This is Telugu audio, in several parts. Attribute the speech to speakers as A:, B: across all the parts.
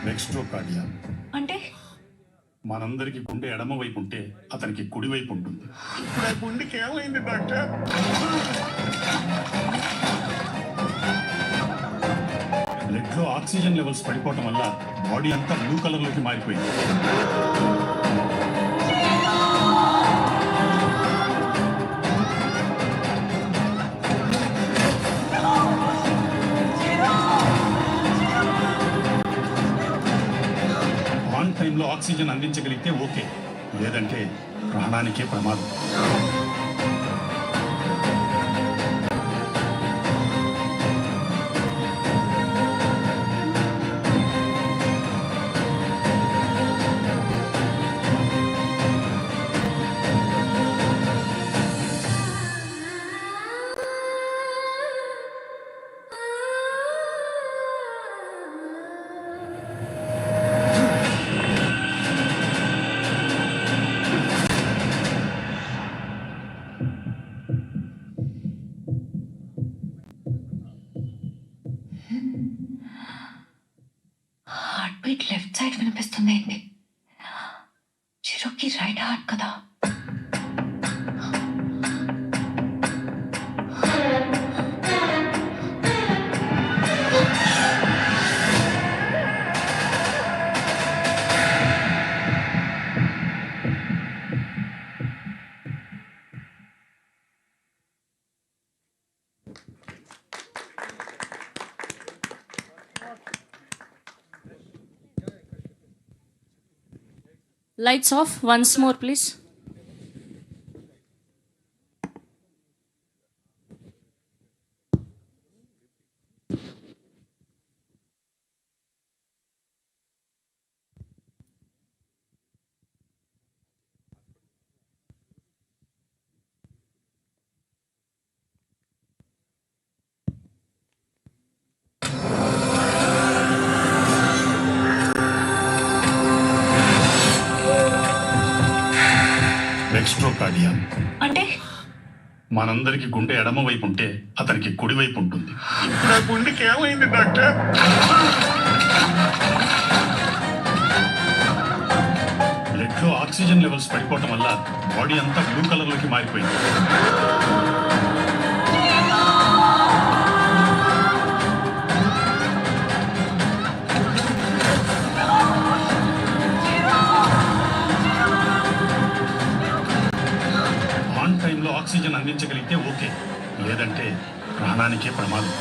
A: డెక్స్ట్రోకార్డియా
B: అంటే
A: మనందరికి గుండె ఎడమ వైపు ఉంటే అతనికి కుడి వైపు ఉంటుంది.
C: ఇప్పుడు ఆ గుండెకి ఏమైంది డాక్టర్?
A: బ్లడ్ లో ఆక్సిజన్ లెవెల్స్ పడిపోవటం వల్ల బాడీ అంతా బ్లూ కలర్ లోకి మారిపోయింది. ఆన్ టైంలో ఆక్సిజన్ అందించగలిగితే ఓకే, లేదంటే ప్రాణానికే ప్రమాదం.
B: హార్ట్ బీట్ లెఫ్ట్ సైడ్ వినిపిస్తుంది ఏంటి? చిరుకి రైట్ హార్ట్ కదా.
D: Lights off once more, please.
A: Dextrocardia
B: అంటే
A: మనందరికి గుండె ఎడమ వైపు ఉంటే అతనికి కుడి వైపు ఉంటుంది.
C: ఇప్పుడు ఆ గుండెకి ఏమైంది డాక్టర్?
A: బ్లడ్ లో ఆక్సిజన్ లెవెల్స్ పడిపోవటం వల్ల బాడీ అంతా బ్లూ కలర్ లోకి మారిపోయింది. ఆన్ టైంలో ఆక్సిజన్ అందించగలిగితే ఓకే, లేదంటే ప్రాణానికే ప్రమాదం.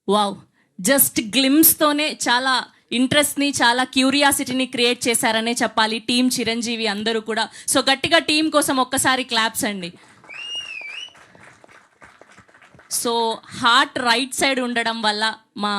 D: వావ్, జస్ట్ గ్లిమ్స్తోనే చాలా ఇంట్రెస్ట్ని చాలా క్యూరియాసిటీని క్రియేట్ చేశారనే చెప్పాలి టీం చిరంజీవి అందరూ కూడా. సో గట్టిగా టీం కోసం ఒక్కసారి క్లాప్స్ అండి. సో హార్ట్ రైట్ సైడ్ ఉండడం వల్ల మా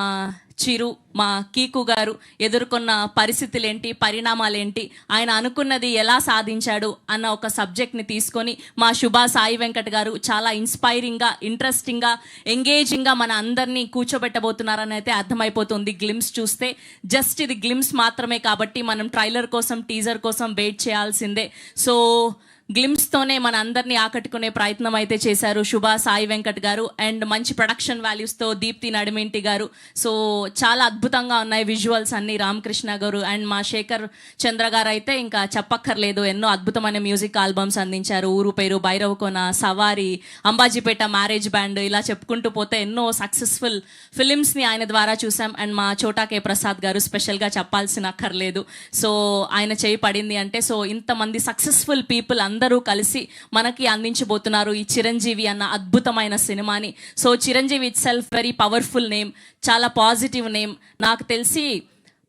D: చిరు, మా కీకు గారు ఎదుర్కొన్న పరిస్థితులు ఏంటి, పరిణామాలు ఏంటి, ఆయన అనుకున్నది ఎలా సాధించాడు అన్న ఒక సబ్జెక్ట్ని తీసుకొని మా శుభా సాయి వెంకట్ గారు చాలా ఇన్స్పైరింగ్గా, ఇంట్రెస్టింగ్గా, ఎంగేజింగ్గా మన అందరినీ కూర్చోబెట్టబోతున్నారని అయితే అర్థమైపోతుంది గ్లిమ్స్ చూస్తే. జస్ట్ ఇది గ్లిమ్స్ మాత్రమే కాబట్టి మనం ట్రైలర్ కోసం, టీజర్ కోసం వెయిట్ చేయాల్సిందే. సో గ్లిమ్స్తోనే మన అందరినీ ఆకట్టుకునే ప్రయత్నం అయితే చేశారు శుభా సాయి వెంకట్ గారు. అండ్ మంచి ప్రొడక్షన్ వాల్యూస్తో దీప్తి నడిమింటి గారు. సో చాలా అద్భుతంగా ఉన్నాయి విజువల్స్ అన్ని. రామకృష్ణ గారు అండ్ మా శేఖర్ చంద్ర గారు అయితే ఇంకా చెప్పక్కర్లేదు, ఎన్నో అద్భుతమైన మ్యూజిక్ ఆల్బమ్స్ అందించారు. ఊరు పేరు, భైరవకోన, సవారి, అంబాజీపేట, మ్యారేజ్ బ్యాండ్, ఇలా చెప్పుకుంటూ పోతే ఎన్నో సక్సెస్ఫుల్ ఫిలిమ్స్ని ఆయన ద్వారా చూసాం. అండ్ మా చోటా కే ప్రసాద్ గారు స్పెషల్గా చెప్పాల్సిన అక్కర్లేదు. సో ఆయన చేయి పడింది అంటే, సో ఇంతమంది సక్సెస్ఫుల్ పీపుల్ అందరూ కలిసి మనకి అందించబోతున్నారు ఈ చిరంజీవి అన్న అద్భుతమైన సినిమాని. So Chiranjeevi it self very powerful name, చాలా పాజిటివ్ నేమ్. నాకు తెలిసి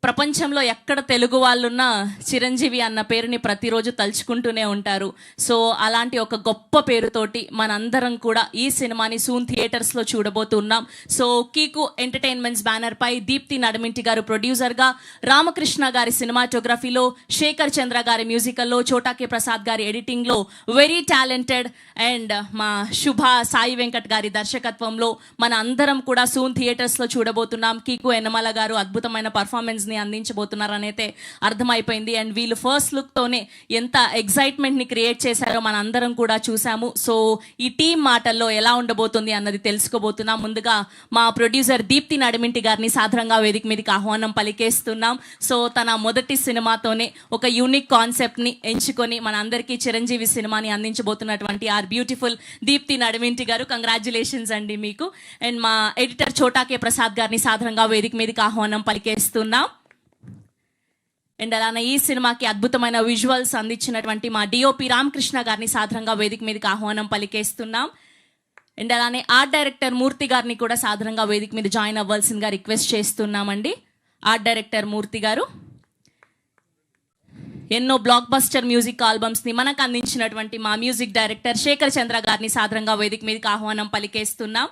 D: ప్రపంచంలో ఎక్కడ తెలుగు వాళ్ళున్నా చిరంజీవి అన్న పేరుని ప్రతిరోజు తలుచుకుంటూనే ఉంటారు. సో అలాంటి ఒక గొప్ప పేరుతోటి మనందరం కూడా ఈ సినిమాని సూన్ థియేటర్స్లో చూడబోతున్నాం. సో కీకు ఎంటర్టైన్మెంట్స్ బ్యానర్ పై దీప్తి నడిమింటి గారు ప్రొడ్యూసర్గా, రామకృష్ణ గారి సినిమాటోగ్రఫీలో, శేఖర్ చంద్ర గారి మ్యూజికల్లో, చోటాకే ప్రసాద్ గారి ఎడిటింగ్లో వెరీ టాలెంటెడ్ అండ్ మా శుభ సాయి వెంకట్ గారి దర్శకత్వంలో మన అందరం కూడా సూన్ థియేటర్స్లో చూడబోతున్నాం. కీకు ఎన్నమల గారు అద్భుతమైన పర్ఫార్మెన్స్ని అందించబోతున్నారని అయితే అర్థమైపోయింది. అండ్ వీళ్ళు ఫస్ట్ లుక్తోనే ఎంత ఎగ్జైట్మెంట్ని క్రియేట్ చేశారో మన అందరం కూడా చూసాము. సో ఈ టీం మాటల్లో ఎలా ఉండబోతుంది అన్నది తెలుసుకోబోతున్నాం. ముందుగా మా ప్రొడ్యూసర్ దీప్తి నడిమింటి గారిని సాధారణంగా వేదిక మీదకి ఆహ్వానం పలికేస్తున్నాం. సో తన మొదటి సినిమాతోనే ఒక యూనిక్ కాన్సెప్ట్ని ఎంచుకొని మన అందరికీ చిరంజీవి సినిమాని అందించబోతున్నటువంటి ఆర్ బ్యూటిఫుల్ దీప్తి నడిమింటి గారు, కంగ్రాచులేషన్స్ అండి మీకు. అండ్ మా ఎడిటర్ చోటాకే ప్రసాద్ గారిని సాధారణంగా వేదిక మీదకి ఆహ్వానం పలికేస్తున్నాం. అండ్ అలానే ఈ సినిమాకి అద్భుతమైన విజువల్స్ అందించినటువంటి మా డిఓపి రామకృష్ణ గారిని సాధారణంగా వేదిక మీదకి ఆహ్వానం పలికేస్తున్నాం. అండ్ అలానే ఆర్ట్ డైరెక్టర్ మూర్తి గారిని కూడా సాధారణంగా వేదిక మీద జాయిన్ అవ్వాల్సిందిగా రిక్వెస్ట్ చేస్తున్నామండి. ఆర్ట్ డైరెక్టర్ మూర్తి గారు ఎన్నో బ్లాక్ బస్టర్ మ్యూజిక్ ఆల్బమ్స్ని మనకు అందించినటువంటి మా మ్యూజిక్ డైరెక్టర్ శేఖర్ చంద్ర గారిని సాధారణంగా వేదిక మీదకి ఆహ్వానం పలికేస్తున్నాం.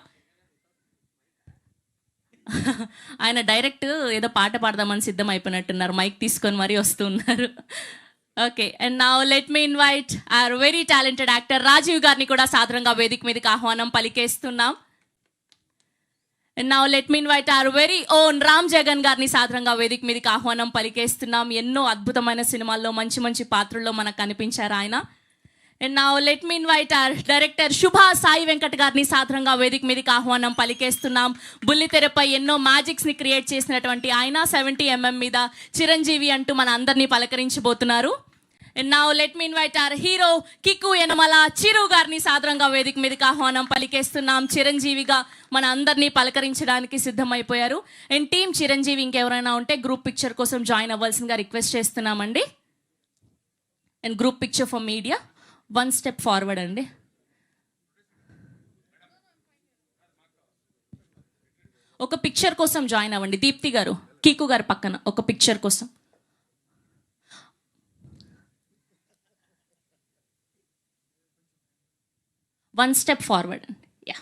D: ఆయన డైరెక్ట్ ఏదో పాట పాడదామని సిద్ధం అయిపోయినట్టున్నారు, మైక్ తీసుకొని మరీ వస్తున్నారు. Okay, and now let me invite our very talented actor Rajeev గారిని కూడా సాధారణంగా వేదిక మీదకి ఆహ్వానం పలికేస్తున్నాం. And now let me invite our very own Ram Jagan గారిని సాధారణంగా వేదిక మీదకి ఆహ్వానం పలికేస్తున్నాం. ఎన్నో అద్భుతమైన సినిమాల్లో మంచి మంచి పాత్రల్లో మనకు కనిపించారు ఆయన. And now let me invite our director Subha Sai Venkat గారిని సాధారణంగా వేదిక మీదకి ఆహ్వానం పలికేస్తున్నాం. బుల్లితెరపై ఎన్నో మ్యాజిక్స్ని క్రియేట్ చేసినటువంటి ఆయన 70mm మీద చిరంజీవి అంటూ మన అందరినీ పలకరించబోతున్నారు. And now let me invite our hero Kiku Yanamala Chiru గారిని సాధారణంగా వేదిక మీదకి ఆహ్వానం పలికేస్తున్నాం. చిరంజీవిగా మన అందరినీ పలకరించడానికి సిద్ధమైపోయారు. అండ్ టీం చిరంజీవి ఇంకెవరైనా ఉంటే గ్రూప్ పిక్చర్ కోసం జాయిన్ అవ్వాల్సిందిగా రిక్వెస్ట్ చేస్తున్నామండి. And group picture for media, 1 step forward అండి. ఒక పిక్చర్ కోసం జాయిన్ అవ్వండి. దీప్తి గారు, కీకు గారు పక్కన ఒక పిక్చర్ కోసం. వన్ స్టెప్ ఫార్వర్డ్ అండి. యా,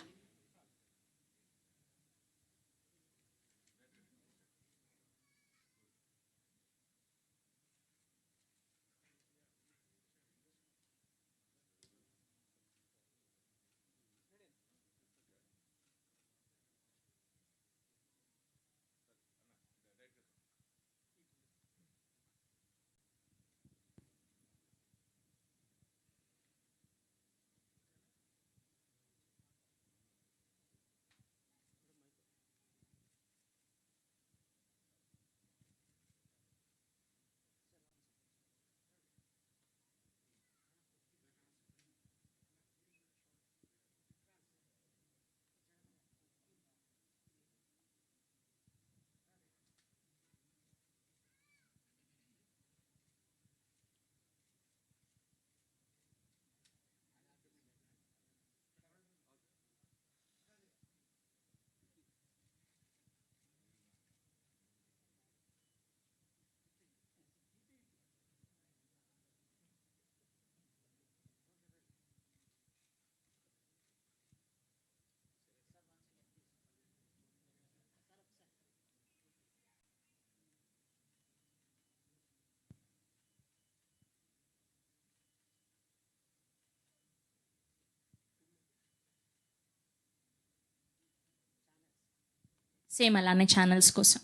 D: సేమ్ అలానే ఛానల్స్ కోసం.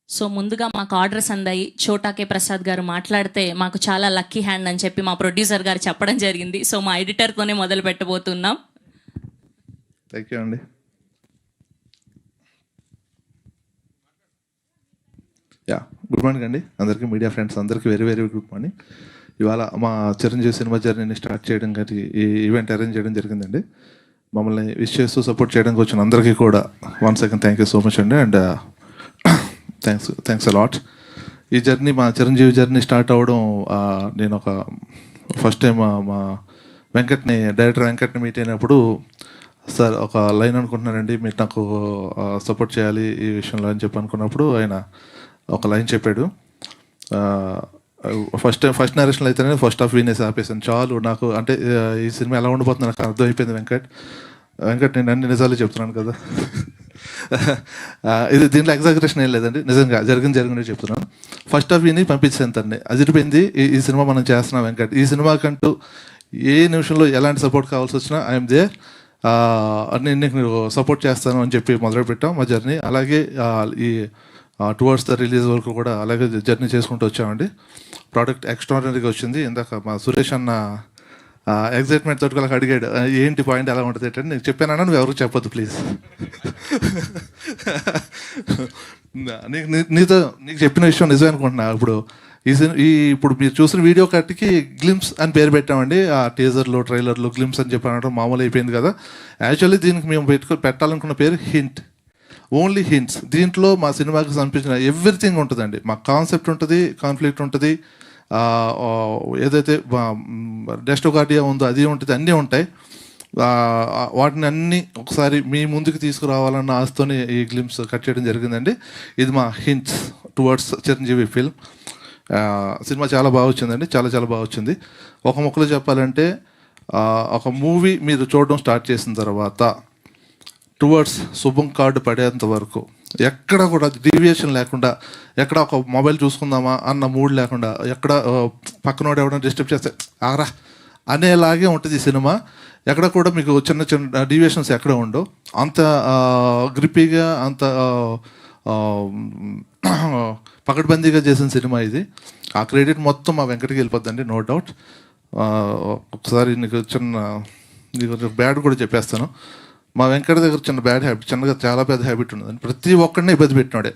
D: సో ముందుగా మాకు ఆర్డర్స్ అందాయి. చోటాకే ప్రసాద్ గారు మాట్లాడితే మాకు చాలా లక్కీ హ్యాండ్ అని చెప్పి మా ప్రొడ్యూసర్ గారు చెప్పడం జరిగింది. సో మా ఎడిటర్తోనే మొదలు పెట్టబోతున్నాం.
E: థ్యాంక్ యూ అండి. గుడ్ మార్నింగ్ అండి అందరికీ, మీడియా ఫ్రెండ్స్ అందరికీ వెరీ వెరీ గుడ్ మార్నింగ్. ఇవాళ మా చిరంజీవి సినిమా జర్నీని స్టార్ట్ చేయడం కానీ ఈ ఈవెంట్ అరేంజ్ చేయడం జరిగిందండి. మమ్మల్ని విష్ చేస్తూ సపోర్ట్ చేయడానికి వచ్చిన అందరికీ కూడా once again thank you so much అండి. And thanks a lot. ఈ జర్నీ మా చిరంజీవి జర్నీ స్టార్ట్ అవ్వడం నేను ఒక ఫస్ట్ టైం మా డైరెక్టర్ వెంకట్ని మీట్ అయినప్పుడు, సార్ ఒక లైన్ అనుకుంటున్నానండి, మీరు నాకు సపోర్ట్ చేయాలి ఈ విషయంలో అని చెప్పి అనుకున్నప్పుడు ఆయన ఒక లైన్ చెప్పాడు. ఫస్ట్ నరేషన్లో అయితేనే ఫస్ట్ హాఫ్ వినేసి ఆపేసాను. చాలు నాకు, అంటే ఈ సినిమా ఎలా ఉండిపోతుంది నాకు అర్థమైపోయింది. వెంకట్ నేను అన్ని నిజాలు చెప్తున్నాను కదా. ఇది దీంట్లో ఎగ్జాగరేషన్ ఏం లేదండి, నిజంగా జరిగింది చెప్తున్నాను. ఫస్ట్ హాఫ్ విని పంపించాను తన్ని, అదిరిపోయింది. ఈ సినిమా మనం చేస్తున్నాం వెంకట్. ఈ సినిమాకంటూ ఏ నిమిషంలో ఎలాంటి సపోర్ట్ కావాల్సి వచ్చినా ఐఎమ్ దేర్, నేను నీకు సపోర్ట్ చేస్తాను అని చెప్పి మొదలుపెట్టాం మా జర్నీ. అలాగే ఈ టువర్డ్స్ ద రిలీజ్ వరకు కూడా అలాగే జర్నీ చేసుకుంటూ వచ్చామండి. ప్రోడక్ట్ ఎక్స్ట్రాడినరీగా వచ్చింది. ఇందాక మా సురేష్ అన్న ఎగ్జైట్మెంట్ తోటి వాళ్ళకి అడిగాడు, ఏంటి పాయింట్ ఎలా ఉంటుంది ఏంటంటే, నేను చెప్పానన్నా నువ్వు ఎవరికి చెప్పొద్దు ప్లీజ్. నీకు చెప్పిన విషయం నిజమే అనుకుంటున్నా. ఇప్పుడు మీరు చూసిన వీడియో కట్కి గ్లిమ్స్ అని పేరు పెట్టామండి. ఆ టీజర్లో ట్రైలర్లో గ్లిమ్స్ అని చెప్పి అనడం మామూలు అయిపోయింది కదా. యాక్చువల్లీ దీనికి మేము పెట్టాలనుకున్న పేరు హింట్, ఓన్లీ హింట్స్. దీంట్లో మా సినిమాకి సంపించిన ఎవ్రీథింగ్ ఉంటుందండి. మా కాన్సెప్ట్ ఉంటుంది, కాన్ఫ్లిక్ట్ ఉంటుంది, ఏదైతే డెస్టోగార్డియా ఉందో అది ఉంటుంది, అన్నీ ఉంటాయి. వాటిని అన్నీ ఒకసారి మీ ముందుకు తీసుకురావాలన్న ఆశతోనే ఈ గ్లిమ్స్ కట్ చేయడం జరిగిందండి. ఇది మా hints towards Chiranjeevi film. Cinema చాలా బాగా వచ్చిందండి, చాలా చాలా బాగా వచ్చింది. ఒక ముక్కలో చెప్పాలంటే, ఒక మూవీ మీరు చూడడం స్టార్ట్ చేసిన తర్వాత టువర్డ్స్ శుభం కార్డు పడేంత వరకు ఎక్కడ కూడా డీవియేషన్ లేకుండా, ఎక్కడ ఒక మొబైల్ చూసుకుందామా అన్న మూడ్ లేకుండా, ఎక్కడ పక్కనోడు ఎవరైనా డిస్టర్బ్ చేస్తే ఆరా అనేలాగే ఉంటుంది ఈ సినిమా. ఎక్కడ కూడా మీకు చిన్న చిన్న డీవియేషన్స్ ఎక్కడ ఉండవు. అంత గ్రిప్పీగా, అంత పకడ్బందీగా చేసిన సినిమా ఇది. ఆ క్రెడిట్ మొత్తం మా వెంకటకి వెళ్ళిపోద్దండి, నో డౌట్. ఒకసారి నీకు బ్యాడ్ కూడా చెప్పేస్తాను. మా వెంకట దగ్గర చిన్న బ్యాడ్ హ్యాబిట్, చిన్నగా చాలా పెద్ద హ్యాబిట్ ఉన్నదండి. ప్రతి ఒక్కడిని ఇబ్బంది పెట్టినాడే,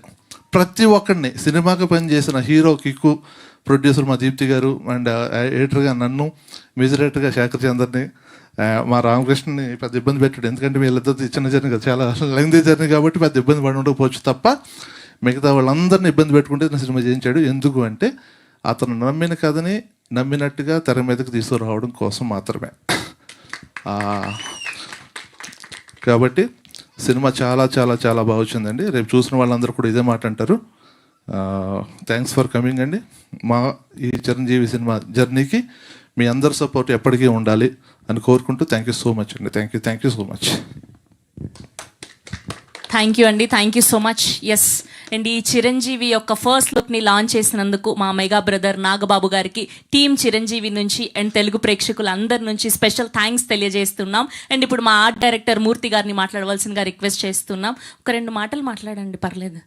E: ప్రతి ఒక్కడిని. సినిమాకి పనిచేసిన హీరో కిక్కు, ప్రొడ్యూసర్ మా దీప్తి గారు, అండ్ ఎడిటర్గా నన్ను, మ్యూజిక్ డైరెక్టర్గా శేఖర్ చందర్ని, మా రామకృష్ణని పెద్ద ఇబ్బంది పెట్టాడు. ఎందుకంటే వీళ్ళిద్దరు చిన్న జర్నీ కదా, చాలా లెంగ్తీ జర్నీ కాబట్టి పెద్ద ఇబ్బంది పడి ఉండకపోవచ్చు తప్ప మిగతా వాళ్ళందరినీ ఇబ్బంది పెట్టుకుంటే నా సినిమా చేయించాడు. ఎందుకు అంటే అతను నమ్మిన కథని నమ్మినట్టుగా తెర మీదకి తీసుకురావడం కోసం మాత్రమే. కాబట్టి సినిమా చాలా చాలా చాలా బాగా వచ్చిందండి. రేపు చూసిన వాళ్ళందరూ కూడా ఇదే మాట అంటారు. థ్యాంక్స్ ఫర్ కమింగ్ అండి. మా ఈ చిరంజీవి సినిమా జర్నీకి మీ అందరి సపోర్ట్ ఎప్పటికీ ఉండాలి అని కోరుకుంటూ థ్యాంక్ యూ సో మచ్ అండి. Thank you so much.
D: Thank you అండి, thank you so much. Yes and ఈ చిరంజీవి యొక్క ఫస్ట్ లుక్ని లాంచ్ చేసినందుకు మా మెగా బ్రదర్ నాగబాబు గారికి, టీమ్ చిరంజీవి నుంచి అండ్ తెలుగు ప్రేక్షకులందరి నుంచి స్పెషల్ థ్యాంక్స్ తెలియజేస్తున్నాం. అండ్ ఇప్పుడు మా ఆర్ట్ డైరెక్టర్ మూర్తి గారిని మాట్లాడవలసిందిగా రిక్వెస్ట్ చేస్తున్నాం. ఒక 2 మాటలు మాట్లాడండి, పర్లేదు.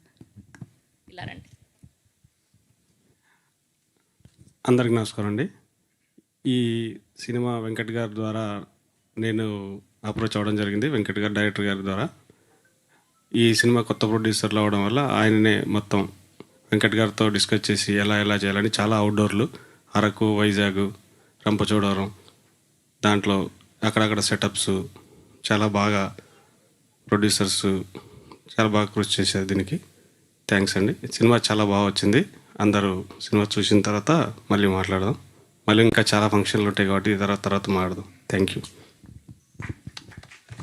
D: ఇలా రండి.
F: అందరికి నమస్కారం అండి. ఈ సినిమా వెంకట్ గారి ద్వారా నేను అప్రోచ్ అవ్వడం జరిగింది. వెంకట్ గారు డైరెక్టర్ గారి ద్వారా. ఈ సినిమా కొత్త ప్రొడ్యూసర్లు అవ్వడం వల్ల ఆయననే మొత్తం వెంకట్ గారితో డిస్కస్ చేసి ఎలా చేయాలని చాలా అవుట్డోర్లు, అరకు, వైజాగ్, రంపచోడవరం, దాంట్లో అక్కడక్కడ సెటప్స్ చాలా బాగా ప్రొడ్యూసర్స్ చాలా బాగా కృషి చేశారు. దీనికి థ్యాంక్స్ అండి. సినిమా చాలా బాగా వచ్చింది. అందరూ సినిమా చూసిన తర్వాత మళ్ళీ మాట్లాడదాం. మళ్ళీ ఇంకా చాలా ఫంక్షన్లు ఉంటాయి కాబట్టి తర్వాత మాట్లాడదాం. Thank you.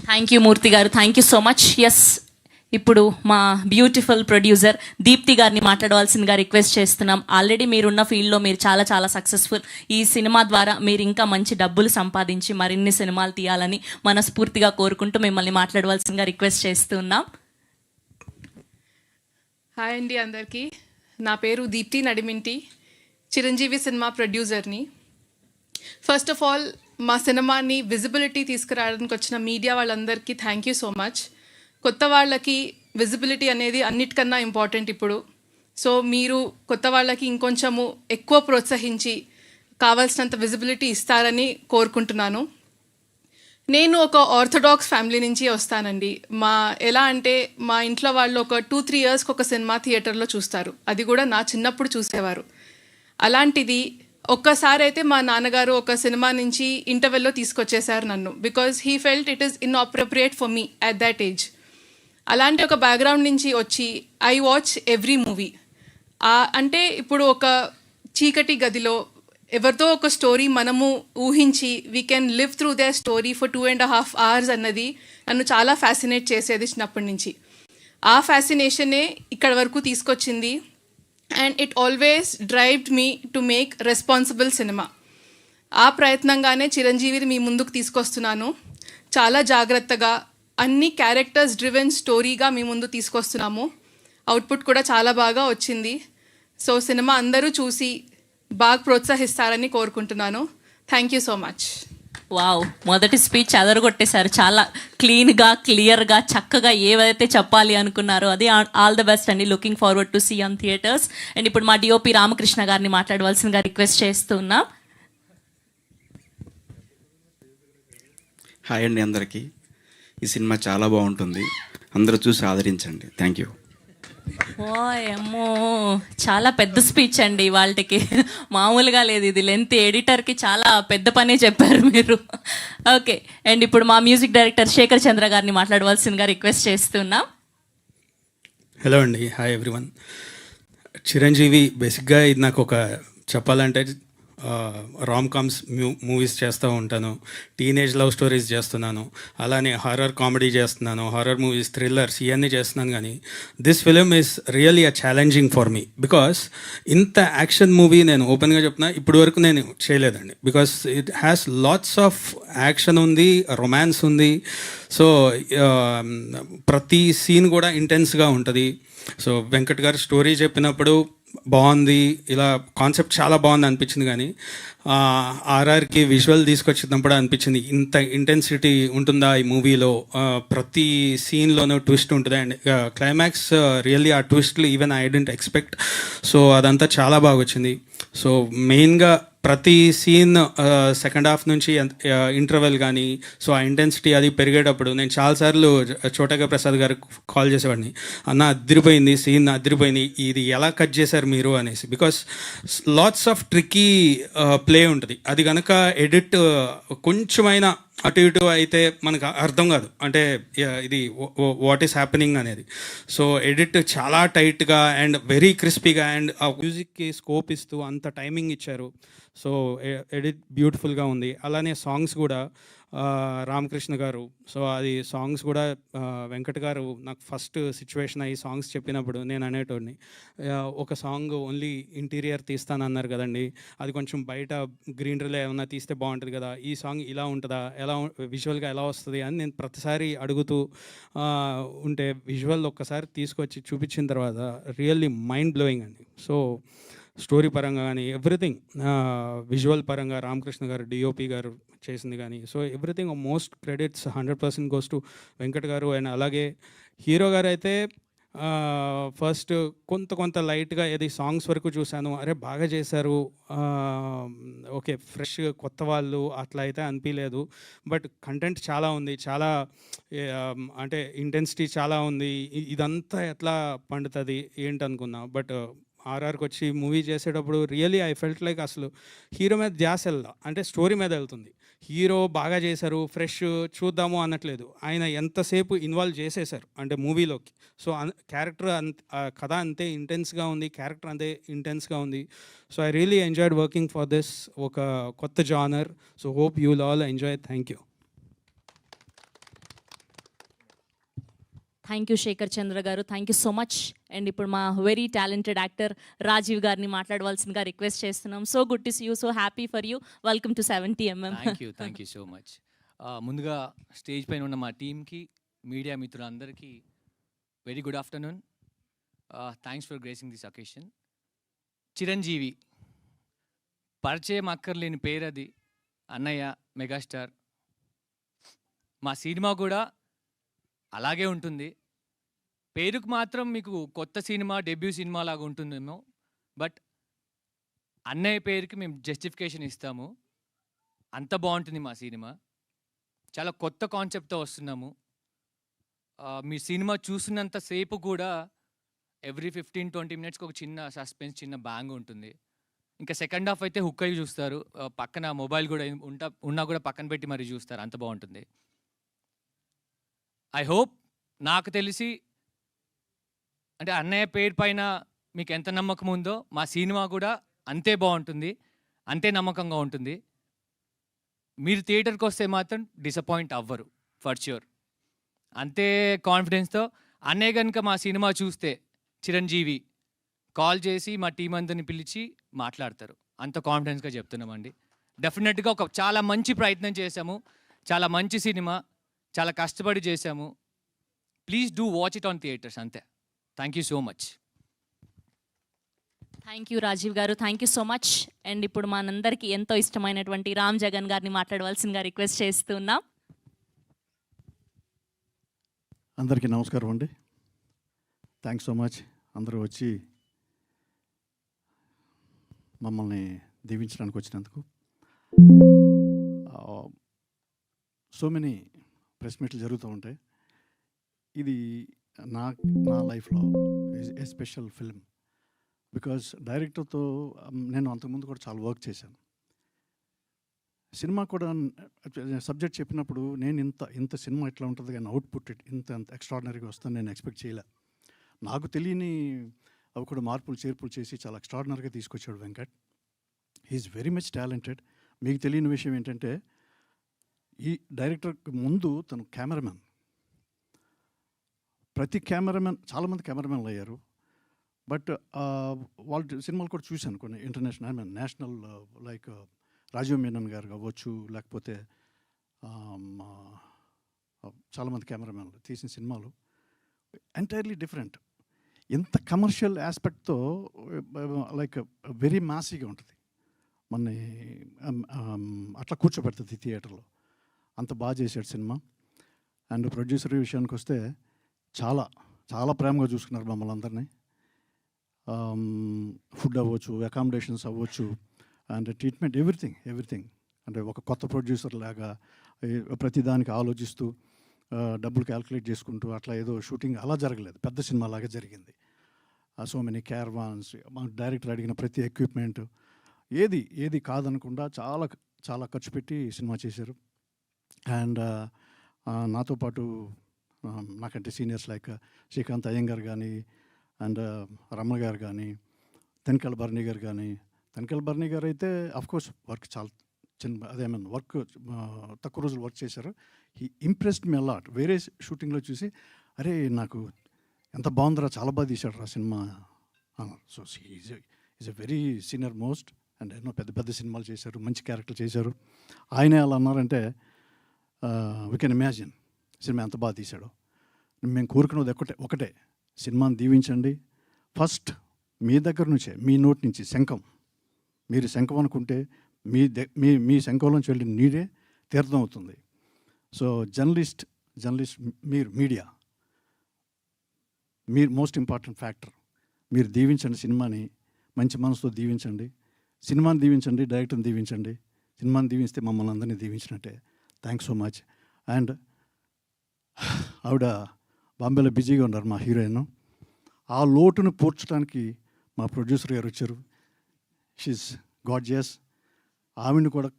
D: Thank you Murthy గారు, thank you so much. Yes ఇప్పుడు మా బ్యూటిఫుల్ ప్రొడ్యూసర్ దీప్తి గారిని మాట్లాడవలసిందిగా రిక్వెస్ట్ చేస్తున్నాం. ఆల్రెడీ మీరున్న ఫీల్డ్లో మీరు చాలా చాలా సక్సెస్ఫుల్. ఈ సినిమా ద్వారా మీరు ఇంకా మంచి డబ్బులు సంపాదించి మరిన్ని సినిమాలు తీయాలని మనస్ఫూర్తిగా కోరుకుంటూ మిమ్మల్ని మాట్లాడవలసిందిగా రిక్వెస్ట్ చేస్తున్నాం.
G: హాయ్ అండి అందరికీ. నా పేరు దీప్తి నడిమింటి, చిరంజీవి సినిమా ప్రొడ్యూసర్ని. ఫస్ట్ ఆఫ్ ఆల్ మా సినిమాని విజిబిలిటీ తీసుకురావడానికి వచ్చిన మీడియా వాళ్ళందరికీ థ్యాంక్ యూ సో మచ్. కొత్త వాళ్ళకి విజిబిలిటీ అనేది అన్నిటికన్నా ఇంపార్టెంట్ ఇప్పుడు. సో మీరు కొత్త వాళ్ళకి ఇంకొంచెము ఎక్కువ ప్రోత్సహించి కావాల్సినంత విజిబిలిటీ ఇస్తారని కోరుకుంటున్నాను. నేను ఒక ఆర్థోడాక్స్ ఫ్యామిలీ నుంచి వస్తానండి. ఎలా అంటే మా ఇంట్లో వాళ్ళు ఒక 2-3 ఇయర్స్కి ఒక సినిమా థియేటర్లో చూస్తారు. అది కూడా నా చిన్నప్పుడు చూసేవారు. అలాంటిది ఒక్కసారి అయితే మా నాన్నగారు ఒక సినిమా నుంచి ఇంటర్వెల్లో తీసుకొచ్చేసారు నన్ను, because he felt it is inappropriate for me at that age. అలాంటి ఒక బ్యాక్గ్రౌండ్ నుంచి వచ్చి ఐ వాచ్ ఎవ్రీ మూవీ. అంటే ఇప్పుడు ఒక చీకటి గదిలో ఎవరితో ఒక స్టోరీ మనము ఊహించి we can live through their story for 2.5 hours అన్నది నన్ను చాలా ఫ్యాసినేట్ చేసేది చిన్నప్పటి నుంచి. ఆ ఫ్యాసినేషనే ఇక్కడ వరకు తీసుకొచ్చింది. And it always drived me to make responsible సినిమా. ఆ ప్రయత్నంగానే చిరంజీవిని మీ ముందుకు తీసుకొస్తున్నాను. చాలా జాగ్రత్తగా అన్ని క్యారెక్టర్స్ డ్రివెన్ స్టోరీగా మీ ముందు తీసుకొస్తున్నాము. అవుట్పుట్ కూడా చాలా బాగా వచ్చింది. సో సినిమా అందరూ చూసి బాగా ప్రోత్సహిస్తారని కోరుకుంటున్నాను. Thank you so much.
D: Wow, మొదటి స్పీచ్ అదరగొట్టేశారు. చాలా క్లీన్గా, క్లియర్గా, చక్కగా ఏవైతే చెప్పాలి అనుకున్నారో అది. ఆల్ ద బెస్ట్ అండి. Looking forward to see on theatres. And ఇప్పుడు మా డిఓపి రామకృష్ణ గారిని మాట్లాడవలసిందిగా రిక్వెస్ట్ చేస్తున్నాం.
H: హాయ్ అండి అందరికీ. ఈ సినిమా చాలా బాగుంటుంది, అందరూ చూసి ఆదరించండి. Thank you.
D: ఓయమ్మో, చాలా పెద్ద స్పీచ్ అండి వాళ్ళకి. మామూలుగా లేదు ఇది. లెంత్ ఎడిటర్కి చాలా పెద్ద పనే చెప్పారు మీరు. ఓకే, అండ్ ఇప్పుడు మా మ్యూజిక్ డైరెక్టర్ శేఖర్ చంద్ర గారిని మాట్లాడవలసిందిగా రిక్వెస్ట్ చేస్తున్నాం.
I: హలో అండి, హాయ్ ఎవ్రీవన్. చిరంజీవి బేసిక్గా ఇది నాకు ఒక చెప్పాలంటే రామ్ కామ్స్ మూవీస్ చేస్తూ ఉంటాను, టీనేజ్ లవ్ స్టోరీస్ చేస్తున్నాను, అలానే హారర్ కామెడీ చేస్తున్నాను, హారర్ మూవీస్, థ్రిల్లర్స్ ఇవన్నీ చేస్తున్నాను. కానీ this film is really a challenging for me, because ఇంత యాక్షన్ మూవీ నేను ఓపెన్గా చెప్తున్నా ఇప్పటి వరకు నేను చేయలేదండి. Because it has lots of action ఉంది, రొమాన్స్ ఉంది. సో ప్రతి సీన్ కూడా ఇంటెన్స్గా ఉంటుంది. సో వెంకట్ గారు స్టోరీ చెప్పినప్పుడు బాగుంది, ఇలా కాన్సెప్ట్ చాలా బాగుంది అనిపించింది. కానీ ఆర్ఆర్కి విజువల్ తీసుకొచ్చినప్పుడు అనిపించింది ఇంత ఇంటెన్సిటీ ఉంటుందా ఈ మూవీలో, ప్రతి సీన్లోనూ ట్విస్ట్ ఉంటుంది. అండ్ క్లైమాక్స్ రియల్లీ ఆ ట్విస్ట్లు even I didn't expect. So అదంతా చాలా బాగా వచ్చింది. సో మెయిన్గా ప్రతి సీన్ సెకండ్ హాఫ్ నుంచి ఇంటర్వెల్ కానీ, సో ఆ ఇంటెన్సిటీ అది పెరిగేటప్పుడు నేను చాలాసార్లు చోటగా ప్రసాద్ గారికి కాల్ చేసేవాడిని, అన్న అదిరిపోయింది సీన్, అదిరిపోయింది, ఇది ఎలా కట్ చేశారు మీరు అనేసి. Because lots of tricky play ఉంటుంది. అది కనుక ఎడిట్ కొంచెమైనా అటు ఇటు అయితే మనకు అర్థం కాదు, అంటే ఇది వాట్ ఈస్ హ్యాపెనింగ్ అనేది. సో ఎడిట్ చాలా టైట్గా అండ్ వెరీ క్రిస్పీగా అండ్ ఆ మ్యూజిక్కి స్కోప్ ఇస్తూ అంత టైమింగ్ ఇచ్చారు. సో ఎడిట్ బ్యూటిఫుల్గా ఉంది. అలానే సాంగ్స్ కూడా రామకృష్ణ గారు, సో అది సాంగ్స్ కూడా వెంకట్ గారు నాకు ఫస్ట్ సిచ్యువేషన్ అయ్యి సాంగ్స్ చెప్పినప్పుడు నేను అనేటోడిని, ఒక సాంగ్ ఓన్లీ ఇంటీరియర్ తీస్తానన్నారు కదండి, అది కొంచెం బయట గ్రీనరీలో ఏమన్నా తీస్తే బాగుంటుంది కదా, ఈ సాంగ్ ఇలా ఉంటుందా, ఎలా విజువల్గా ఎలా వస్తుంది అని నేను ప్రతిసారి అడుగుతూ ఉంటే విజువల్ ఒక్కసారి తీసుకొచ్చి చూపించిన తర్వాత రియల్లీ మైండ్ బ్లోయింగ్ అండి. సో స్టోరీ పరంగా కానీ ఎవ్రీథింగ్, విజువల్ పరంగా రామకృష్ణ గారు డిఓపి గారు చేసింది కానీ, so everything most credits 100% goes to Venkat గారు. అండ్ అలాగే హీరో గారు అయితే ఫస్ట్ కొంత లైట్గా ఏది సాంగ్స్ వరకు చూశాను, అరే బాగా చేశారు, ఓకే ఫ్రెష్ కొత్త వాళ్ళు అట్లా అయితే అనిపించలేదు. బట్ కంటెంట్ చాలా ఉంది, చాలా అంటే ఇంటెన్సిటీ చాలా ఉంది, ఇదంతా ఎట్లా పండుతుంది ఏంటనుకున్నా. బట్ ఆర్ఆర్కి వచ్చి మూవీ చేసేటప్పుడు రియలీ ఐ ఫెల్ట్ లైక్ అసలు హీరో మీద ధ్యాస వెళ్దా, అంటే స్టోరీ మీద వెళ్తుంది. హీరో బాగా చేశారు, ఫ్రెష్ చూద్దాము అనట్లేదు, ఆయన ఎంతసేపు ఇన్వాల్వ్ చేసేసారు అంటే మూవీలోకి. సో క్యారెక్టర్ కథ అంతే ఇంటెన్స్గా ఉంది, క్యారెక్టర్ అంతే ఇంటెన్స్గా ఉంది. So I really enjoyed working for this, ఒక కొత్త genre. So hope you will all enjoy. Thank you.
D: Thank you Shekhar Chandra గారు, thank you so much. And ఇప్పుడు మా వెరీ టాలెంటెడ్ యాక్టర్ రాజీవ్ గారిని మాట్లాడవలసిందిగా రిక్వెస్ట్ చేస్తున్నాం. So good to see you, so happy for you. Welcome to 70mm.
J: Thank you so much. ముందుగా స్టేజ్ పైన ఉన్న మా టీంకి, మీడియా మిత్రులందరికీ very good afternoon. Thanks for gracing this occasion. Chiranjeevi పరిచయం అక్కర్లేని పేరు అది, అన్నయ్య, మెగాస్టార్. మా సినిమా కూడా అలాగే ఉంటుంది. పేరుకు మాత్రం మీకు కొత్త సినిమా, డెబ్యూ సినిమా లాగా ఉంటుందేమో, బట్ అన్నయ్య పేరుకి మేము జస్టిఫికేషన్ ఇస్తాము. అంత బాగుంటుంది మా సినిమా. చాలా కొత్త కాన్సెప్ట్తో వస్తున్నాము. మీ సినిమా చూసినంత సేపు కూడా ఎవ్రీ 15-20 మినిట్స్కి ఒక చిన్న సస్పెన్స్, చిన్న బ్యాంగ్ ఉంటుంది. ఇంకా సెకండ్ హాఫ్ అయితే హుక్ అయ్యి చూస్తారు. పక్కన మొబైల్ కూడా ఉన్నా కూడా పక్కన పెట్టి మరీ చూస్తారు. అంత బాగుంటుంది. ఐ హోప్, నాకు తెలిసి అంటే అన్నయ్య పేరు పైన మీకు ఎంత నమ్మకం ఉందో మా సినిమా కూడా అంతే బాగుంటుంది, అంతే నమ్మకంగా ఉంటుంది. మీరు థియేటర్కి వస్తే మాత్రం డిసప్పాయింట్ అవ్వరు ఫర్ ష్యూర్. అంతే కాన్ఫిడెన్స్తో అన్నయ్య కనుక మా సినిమా చూస్తే చిరంజీవి కాల్ చేసి మా టీం అందరిని పిలిచి మాట్లాడతారు. అంత కాన్ఫిడెన్స్గా చెప్తున్నామండి. డెఫినెట్గా ఒక చాలా మంచి ప్రయత్నం చేశాము, చాలా మంచి సినిమా, చాలా కష్టపడి చేశాము. Please do watch it on theatres, అంతే. Thank you so much.
D: Thank you Rajeev గారు, thank you so much. And ఇప్పుడు మనందరికీ ఎంతో ఇష్టమైనటువంటి రామ్ జగన్ గారిని మాట్లాడవలసిందిగా రిక్వెస్ట్ చేస్తున్నాం.
K: అందరికీ నమస్కారం అండి. థ్యాంక్స్ సో మచ్ అందరూ వచ్చి మమ్మల్ని దీవించడానికి వచ్చినందుకు. సో మెనీ ప్రెస్ మీట్లు జరుగుతూ ఉంటాయి. ఇది నా లైఫ్లో ఏ స్పెషల్ ఫిల్మ్. బికాజ్ డైరెక్టర్తో నేను అంతకుముందు కూడా చాలా వర్క్ చేశాను. సినిమా కూడా సబ్జెక్ట్ చెప్పినప్పుడు నేను ఇంత సినిమా ఎట్లా ఉంటుంది కానీ అవుట్పుట్ ఇంత ఎక్స్ట్రాడినరీగా వస్తుందని నేను ఎక్స్పెక్ట్ చేయలే. నాకు తెలియని అవి కూడా మార్పులు చేర్పులు చేసి చాలా ఎక్స్ట్రాడినరీగా తీసుకొచ్చాడు Venkat. He is very much talented. మీకు తెలియని విషయం ఏంటంటే ఈ డైరెక్టర్కి ముందు తను కెమెరామెన్. ప్రతి కెమెరామెన్, చాలామంది కెమెరామెన్లు అయ్యారు. బట్ వాళ్ళ సినిమాలు కూడా చూశాను కొన్ని international, national, like Rajiv Menon గారు కావచ్చు, లేకపోతే చాలామంది కెమెరామెన్లు తీసిన సినిమాలు ఎంటైర్లీ డిఫరెంట్. ఇంత కమర్షియల్ ఆస్పెక్ట్తో లైక్ వెరీ మాసీగా ఉంటుంది. మన అట్లా కూర్చోబెడుతుంది థియేటర్లో. అంత బాగా చేశాడు సినిమా. అండ్ ప్రొడ్యూసర్ విషయానికి వస్తే చాలా చాలా ప్రేమగా చూసుకున్నారు మమ్మల్ని అందరినీ. ఫుడ్ అవ్వచ్చు, అకామిడేషన్స్ అవ్వచ్చు, అండ్ ట్రీట్మెంట్, ఎవ్రీథింగ్. అంటే ఒక కొత్త ప్రొడ్యూసర్ లాగా ప్రతిదానికి ఆలోచిస్తూ డబ్బులు క్యాల్కులేట్ చేసుకుంటూ అట్లా ఏదో షూటింగ్ అలా జరగలేదు, పెద్ద సినిమా లాగా జరిగింది. సో మెనీ క్యారవాన్స్, మా డైరెక్టర్ అడిగిన ప్రతి ఎక్విప్మెంట్ ఏది కాదనకుండా చాలా చాలా ఖర్చు పెట్టి సినిమా చేశారు. అండ్ నాతో పాటు నాకంటే సీనియర్స్ లైక్ శ్రీకాంత్ అయ్యంగారు కానీ, అండ్ రమణ గారు కానీ, తనికెళ్ళ భరణి గారు కానీ. తనికెళ్ళ భరణి గారు అయితే అఫ్కోర్స్ వర్క్ చాలా అదేమన్నా వర్క్ తక్కువ రోజులు వర్క్ చేశారు. He impressed me a lot. వేరే షూటింగ్లో చూసి అరే నాకు ఎంత బాగుందిరా, చాలా బాగా తీశాడు రా సినిమా అన్నారు. So is a very senior most. And ఎన్నో పెద్ద పెద్ద సినిమాలు చేశారు, మంచి క్యారెక్టర్ చేశారు. ఆయనే అలా అన్నారంటే వీ కెన్ ఇమాజిన్ సినిమా ఎంత బాగా తీశాడో. మేము కోరుకున్నది ఒకటే, సినిమాని దీవించండి. ఫస్ట్ మీ దగ్గర నుంచే, మీ నోటి నుంచి శంఖం, మీరు శంఖం అనుకుంటే మీ శంఖంలోంచి వెళ్ళి నీరే తీర్థం అవుతుంది. సో జర్నలిస్ట్ మీరు, మీడియా, మీరు మోస్ట్ ఇంపార్టెంట్ ఫ్యాక్టర్. మీరు దీవించండి సినిమాని, మంచి మనసుతో దీవించండి. సినిమాని దీవించండి, డైరెక్టర్ని దీవించండి. సినిమాని దీవిస్తే మమ్మల్ని అందరినీ దీవించినట్టే. Thanks so much. అండ్ ఆవిడ బాంబేలో బిజీగా ఉన్నారు, మా హీరోయిన్. ఆ లోటును పూడ్చడానికి మా ప్రొడ్యూసర్ గారు వచ్చారు. She's gorgeous. ఆవిడని కూడా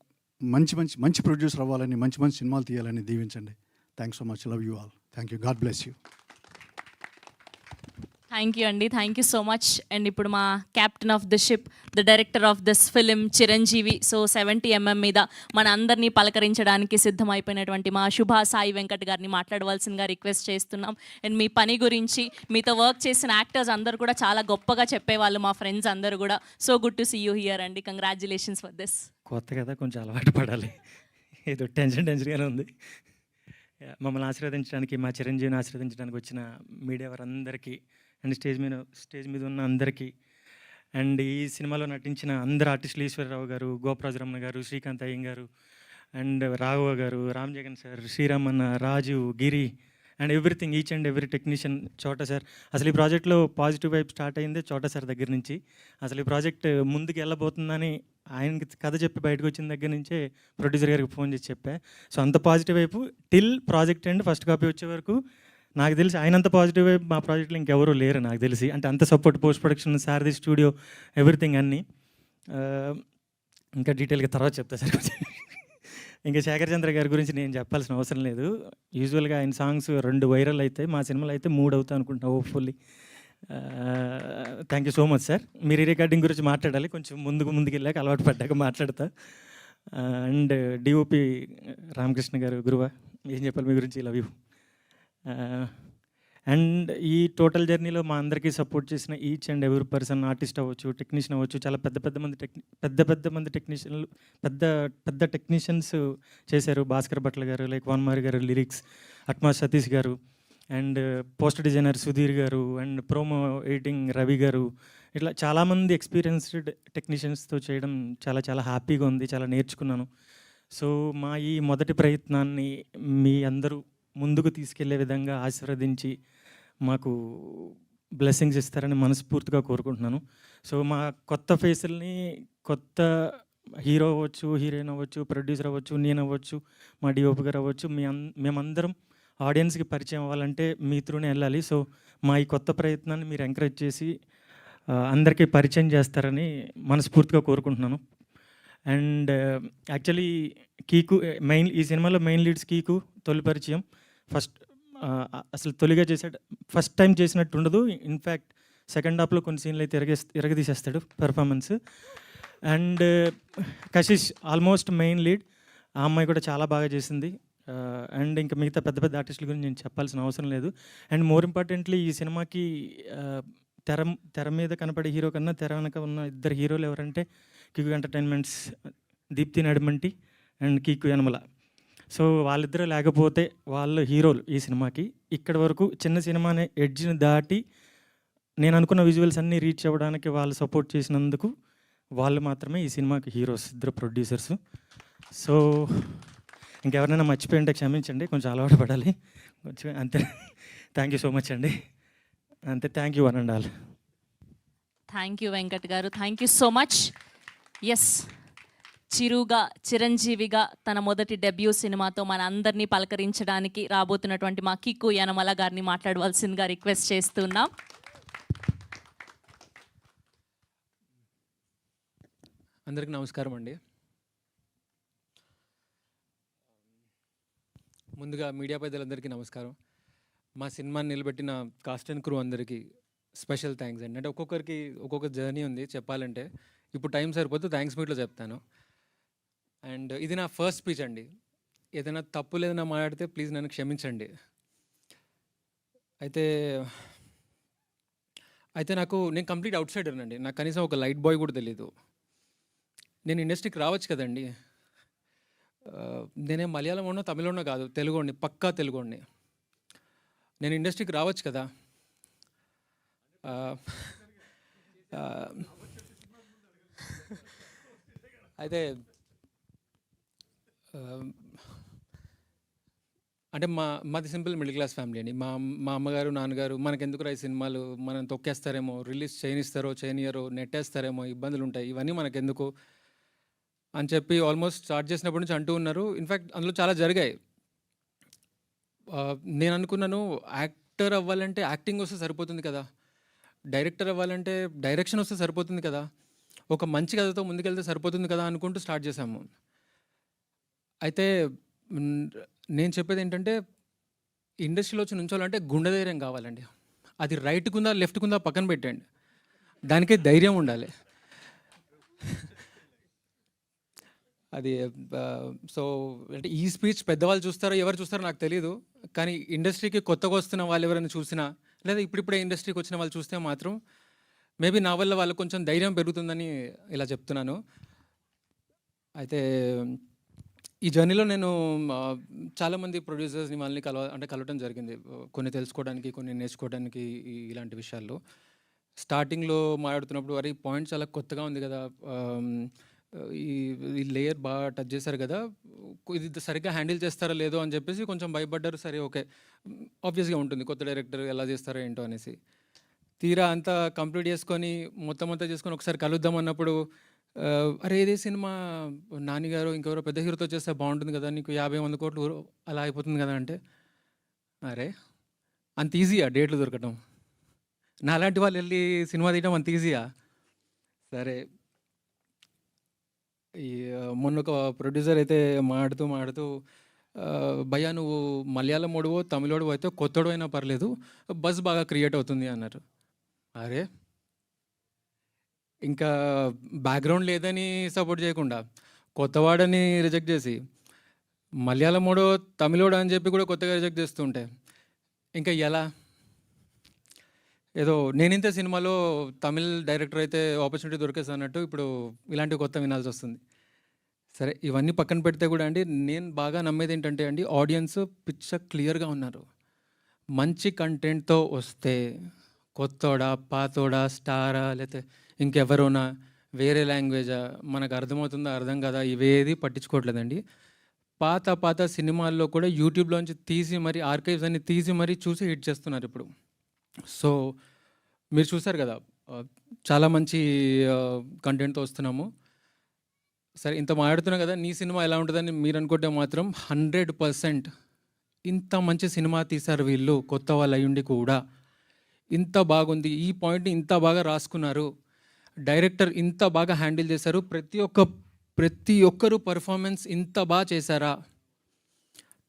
K: మంచి ప్రొడ్యూసర్ అవ్వాలని, మంచి సినిమాలు తీయాలని దీవించండి. Thanks so much. Love you all. Thank you. God bless you.
D: Thank you అండి, thank you so much. And ఇప్పుడు మా captain of the ship, the director of this film Chiranjeevi. So 70mm మీద మన అందరినీ పలకరించడానికి సిద్ధమైపోయినటువంటి మా శుభ సాయి వెంకట్ గారిని మాట్లాడవలసిందిగా రిక్వెస్ట్ చేస్తున్నాం. అండ్ మీ పని గురించి, మీతో వర్క్ చేసిన యాక్టర్స్ అందరూ కూడా చాలా గొప్పగా చెప్పేవాళ్ళు, మా ఫ్రెండ్స్ అందరూ కూడా. So good to see you here అండి. Congratulations for this.
L: కొత్త కదా, కొంచెం అలవాటు పడాలి. ఏదో టెన్షన్గానే ఉంది. మమ్మల్ని ఆశీర్వదించడానికి, మా చిరంజీవిని ఆశీర్వదించడానికి వచ్చిన మీడియా వారందరికీ, అండ్ స్టేజ్ మీద ఉన్న అందరికీ, అండ్ ఈ సినిమాలో నటించిన అందరు ఆర్టిస్టులు, ఈశ్వరరావు గారు, గోపరాజరమణ గారు, శ్రీకాంత్ అయ్యం గారు, అండ్ రాఘవ గారు, రామ్ జగన్ సార్, శ్రీరామన్న, Raju, Giri, and everything, each and every technician, Chota sir. అసలు ఈ ప్రాజెక్ట్లో పాజిటివ్ వైపు స్టార్ట్ అయిందే చోటా సార్ దగ్గర నుంచి. అసలు ఈ ప్రాజెక్ట్ ముందుకు వెళ్ళబోతుందని ఆయనకి కథ చెప్పి బయటకు వచ్చిన దగ్గర నుంచే ప్రొడ్యూసర్ గారికి ఫోన్ చేసి చెప్పా. సో అంత పాజిటివ్ వైపు till project and first copy వచ్చే వరకు నాకు తెలిసి ఆయనంత పాజిటివ్ వైపు మా ప్రాజెక్ట్లో ఇంకెవరూ లేరు నాకు తెలిసి. అంటే అంత సపోర్ట్, పోస్ట్ ప్రొడక్షన్, సారథి స్టూడియో, ఎవ్రీథింగ్ అన్నీ. ఇంకా డీటెయిల్గా తర్వాత చెప్తా సార్. ఇంకా శేఖర్ చంద్ర గారి గురించి నేను చెప్పాల్సిన అవసరం లేదు. యూజువల్గా ఆయన సాంగ్స్ 2 వైరల్ అయితే, మా సినిమాలో అయితే 3 అవుతాయి అనుకుంటున్నా, hopefully. Thank you so much sir. మీరు ఈ రికార్డింగ్ గురించి మాట్లాడాలి, కొంచెం ముందుకు వెళ్ళాక అలవాటు పడ్డాక మాట్లాడతా. అండ్ డిఓపి రామకృష్ణ గారు, గురువా, ఏం చెప్పాలి మీ గురించి, లవ్ యూ. అండ్ ఈ టోటల్ జర్నీలో మా అందరికీ సపోర్ట్ చేసిన ఈచ్ అండ్ ఎవరి పర్సన్, ఆర్టిస్ట్ అవ్వచ్చు, టెక్నీషియన్ అవ్వచ్చు, చాలా పెద్ద మంది టెక్నీషియన్లు, పెద్ద టెక్నీషియన్స్ చేశారు. భాస్కర్ భట్ల గారు, లైక్ వాన్మారి గారు, లిరిక్స్, అట్మా సతీష్ గారు, అండ్ పోస్టర్ డిజైనర్ సుధీర్ గారు, అండ్ ప్రోమో ఎడిటింగ్ రవి గారు, ఇట్లా చాలామంది ఎక్స్పీరియన్స్డ్ టెక్నీషియన్స్తో చేయడం చాలా హ్యాపీగా ఉంది, చాలా నేర్చుకున్నాను. సో మా ఈ మొదటి ప్రయత్నాన్ని మీ అందరూ ముందుకు తీసుకెళ్లే విధంగా ఆశీర్వదించి మాకు బ్లెస్సింగ్స్ ఇస్తారని మనస్ఫూర్తిగా కోరుకుంటున్నాను. సో మా కొత్త ఫేసుల్ని, కొత్త హీరో అవ్వచ్చు, హీరోయిన్ అవ్వచ్చు, ప్రొడ్యూసర్ అవ్వచ్చు, నేను అవ్వచ్చు, మా డిఓపి గారు అవ్వచ్చు, మేమందరం ఆడియన్స్కి పరిచయం అవ్వాలంటే మీ త్రూనే వెళ్ళాలి. సో మా ఈ కొత్త ప్రయత్నాన్ని మీరు ఎంకరేజ్ చేసి అందరికీ పరిచయం చేస్తారని మనస్ఫూర్తిగా కోరుకుంటున్నాను. అండ్ యాక్చువల్లీ కీకు ఈ సినిమాలో మెయిన్ లీడ్స్ కీకు తొలి పరిచయం. అసలు తొలిగా చేసాడు, ఫస్ట్ టైం చేసినట్టు ఉండదు. ఇన్ఫ్యాక్ట్ సెకండ్ హాఫ్లో కొన్ని సీన్లు అయితే ఇరగదీసేస్తాడు performance. And Kashish almost main lead, ఆ అమ్మాయి కూడా చాలా బాగా చేసింది. అండ్ ఇంకా మిగతా పెద్ద ఆర్టిస్టుల గురించి నేను చెప్పాల్సిన అవసరం లేదు. అండ్ మోర్ ఇంపార్టెంట్లీ ఈ సినిమాకి తెర మీద కనపడే హీరో కన్నా తెర వెనక ఉన్న 2 హీరోలు ఎవరంటే Kiku entertainments Deepthi Nadiminti and Kiku Yanamala. So వాళ్ళిద్దరూ లేకపోతే వాళ్ళు హీరోలు ఈ సినిమాకి. ఇక్కడి వరకు చిన్న సినిమానే ఎడ్జ్ని దాటి నేను అనుకున్న విజువల్స్ అన్నీ రీచ్ అవ్వడానికి వాళ్ళు సపోర్ట్ చేసినందుకు వాళ్ళు మాత్రమే ఈ సినిమాకి హీరోస్, 2 ప్రొడ్యూసర్స్. సో ఇంకెవరైనా మర్చిపోయింటే క్షమించండి, కొంచెం అలవాటు పడాలి కొంచెం, అంతే. థ్యాంక్ యూ సో మచ్ అండి, అంతే. Thank you one and all.
D: Thank you Venkat గారు, thank you so much. Yes, చిరంజీవిగా తన మొదటి డెబ్యూ సినిమాతో మన అందరినీ పలకరించడానికి రాబోతున్నటువంటి మా కిక్కు యనమల గారిని మాట్లాడవలసిందిగా రిక్వెస్ట్ చేస్తున్నాం.
J: అందరికీ నమస్కారం అండి. ముందుగా మీడియా పెద్దలందరికీ నమస్కారం. మా సినిమాని నిలబెట్టిన కాస్ట్ అండ్ క్రూ అందరికీ స్పెషల్ థ్యాంక్స్ అండి. అంటే ఒక్కొక్కరికి ఒక్కొక్క జర్నీ ఉంది చెప్పాలంటే, ఇప్పుడు టైం సరిపోతే థ్యాంక్స్ మీట్లో చెప్తాను. అండ్ ఇది నా ఫస్ట్ స్పీచ్ అండి. ఏదైనా తప్పు లేదన్నా మాట్లాడితే ప్లీజ్ నన్ను క్షమించండి. అయితే నేను కంప్లీట్ అవుట్ సైడర్ అండి. నాకు కనీసం ఒక లైట్ బాయ్ కూడా తెలీదు. నేను ఇండస్ట్రీకి రావచ్చు కదండి. నేనే మలయాళం ఉన్నో తమిళంలో కాదు, తెలుగుని, పక్కా తెలుగుని. నేను ఇండస్ట్రీకి రావచ్చు కదా. అయితే అంటే మాది సింపుల్ మిడిల్ క్లాస్ ఫ్యామిలీ అండి. మా అమ్మగారు, నాన్నగారు మనకెందుకు ఈ సినిమాలు, మనం తొక్కేస్తారేమో, రిలీజ్ చేయనియరో, నెట్టేస్తారేమో, ఇబ్బందులు ఉంటాయి, ఇవన్నీ మనకెందుకు అని చెప్పి ఆల్మోస్ట్ స్టార్ట్ చేసినప్పటి నుంచి అంటూ ఉన్నారు. ఇన్ఫ్యాక్ట్ అందులో చాలా జరిగాయి. నేను అనుకున్నాను, యాక్టర్ అవ్వాలంటే యాక్టింగ్ వస్తే సరిపోతుంది కదా, డైరెక్టర్ అవ్వాలంటే డైరెక్షన్ వస్తే సరిపోతుంది కదా, ఒక మంచి కథతో ముందుకెళ్తే సరిపోతుంది కదా అనుకుంటూ స్టార్ట్ చేశాము. అయితే నేను చెప్పేది ఏంటంటే, ఇండస్ట్రీలో వచ్చి నుంచోవాలంటే గుండె ధైర్యం కావాలండి. అది రైట్కి ఉందా లెఫ్ట్కి ఉందా పక్కన పెట్టండి, దానికే ధైర్యం ఉండాలి. అది సో అంటే ఈ స్పీచ్ పెద్దవాళ్ళు చూస్తారో ఎవరు చూస్తారో నాకు తెలియదు, కానీ ఇండస్ట్రీకి కొత్తగా వస్తున్న వాళ్ళు ఎవరైనా చూసినా లేదా ఇప్పుడిప్పుడే ఇండస్ట్రీకి వచ్చిన వాళ్ళు చూస్తే మాత్రం మేబీ నా వల్ల వాళ్ళకు కొంచెం ధైర్యం పెరుగుతుందని ఇలా చెప్తున్నాను. అయితే ఈ జర్నీలో నేను చాలామంది ప్రొడ్యూసర్స్ని వాళ్ళని కలవటం జరిగింది, కొన్ని తెలుసుకోవడానికి, కొన్ని నేర్చుకోవడానికి ఇలాంటి విషయాల్లో. స్టార్టింగ్లో మాట్లాడుతున్నప్పుడు అరే పాయింట్ చాలా కొత్తగా ఉంది కదా, ఈ లేయర్ బాగా టచ్ చేశారు కదా, ఇది సరిగ్గా హ్యాండిల్ చేస్తారో లేదో అని చెప్పేసి కొంచెం భయపడ్డారు. సరే ఓకే, ఆబ్వియస్గా ఉంటుంది కొత్త డైరెక్టర్ ఎలా చేస్తారో ఏంటో అనేసి. తీరా అంతా కంప్లీట్ చేసుకొని మొత్తం అంతా చేసుకొని ఒకసారి కలుద్దాం అన్నప్పుడు అరే ఇదే సినిమా నానిగారు ఇంకెవరో పెద్ద హీరోతో చేస్తే బాగుంటుంది కదా, నీకు 50-100 కోట్లు అలా అయిపోతుంది కదా అంటే, అరే అంత ఈజీయా డేట్లు దొరకటం, నాలాంటి వాళ్ళు వెళ్ళి సినిమా తీయడం అంత ఈజీయా? సరే ఈ మొన్న ఒక ప్రొడ్యూసర్ అయితే మాడుతూ భయ్యా నువ్వు మలయాళం ఓడివో తమిళోడు అయితే కొత్తోడు అయినా పర్లేదు, బస్ బాగా క్రియేట్ అవుతుంది అన్నారు. అరే ఇంకా బ్యాక్గ్రౌండ్ లేదని సపోర్ట్ చేయకుండా కొత్తవాడని రిజెక్ట్ చేసి మలయాళమోడో తమిళోడో అని చెప్పి కూడా కొత్తగా రిజెక్ట్ చేస్తుంటే ఇంకా ఎలా? ఏదో నేనింతే సినిమాలో తమిళ్ డైరెక్టర్ అయితే ఆపర్చునిటీ దొరికేసి అన్నట్టు ఇప్పుడు ఇలాంటి కొత్త వినాల్సి వస్తుంది. సరే ఇవన్నీ పక్కన పెడితే కూడా అండి, నేను బాగా నమ్మేది ఏంటంటే అండి, ఆడియన్స్ పిక్చర్ క్లియర్గా ఉన్నారు. మంచి కంటెంట్తో వస్తే కొత్తోడా పాతోడా స్టారా లేకపోతే ఇంకెవరోనా వేరే లాంగ్వేజా మనకు అర్థమవుతుందా అర్థం కదా ఇవేది పట్టించుకోవట్లేదండి. పాత సినిమాల్లో కూడా యూట్యూబ్లోంచి తీసి మరి ఆర్కైవ్స్ అన్ని తీసి మరీ చూసి హిట్ చేస్తున్నారు ఇప్పుడు. సో మీరు చూసారు కదా, చాలా మంచి కంటెంట్తో వస్తున్నాము. సరే ఇంత మాట్లాడుతున్నా కదా, నీ సినిమా ఎలా ఉంటుందని మీరు అనుకుంటే మాత్రం 100% ఇంత మంచి సినిమా తీశారు వీళ్ళు, కొత్త వాళ్ళు అయ్యుండి కూడా ఇంత బాగుంది, ఈ పాయింట్ని ఇంత బాగా రాసుకున్నారు, డైరెక్టర్ ఇంత బాగా హ్యాండిల్ చేశారు, ప్రతి ఒక్కరు పర్ఫార్మెన్స్ ఇంత బాగా చేశారా,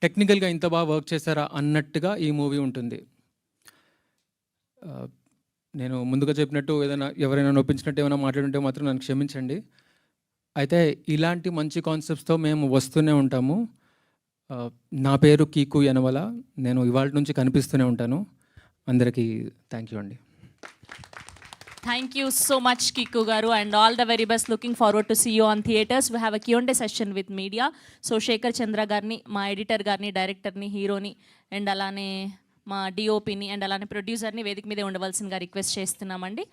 J: టెక్నికల్గా ఇంత బాగా వర్క్ చేశారా అన్నట్టుగా ఈ మూవీ ఉంటుంది. నేను ముందుగా చెప్పినట్టు ఎవరైనా నొప్పించినట్టు ఏమైనా మాట్లాడుంటే మాత్రం నన్ను క్షమించండి. అయితే ఇలాంటి మంచి కాన్సెప్ట్స్తో మేము వస్తూనే ఉంటాము. నా పేరు కీకు యనమల, నేను ఇవాళ నుంచి కనిపిస్తూనే ఉంటాను. అందరికీ థ్యాంక్ యూ అండి.
D: Thank you so much, Kiku Garu, and all the very best. Looking forward to see you on theatres. We have a Q&A session with media. So Shekhar Chandra garni, మా ఎడిటర్ గారిని, డైరెక్టర్ని, హీరోని అండ్ అలానే మా డిఓపిని అండ్ అలానే ప్రొడ్యూసర్ని వేదిక మీదే ఉండవలసిందిగా రిక్వెస్ట్ చేస్తున్నామండి.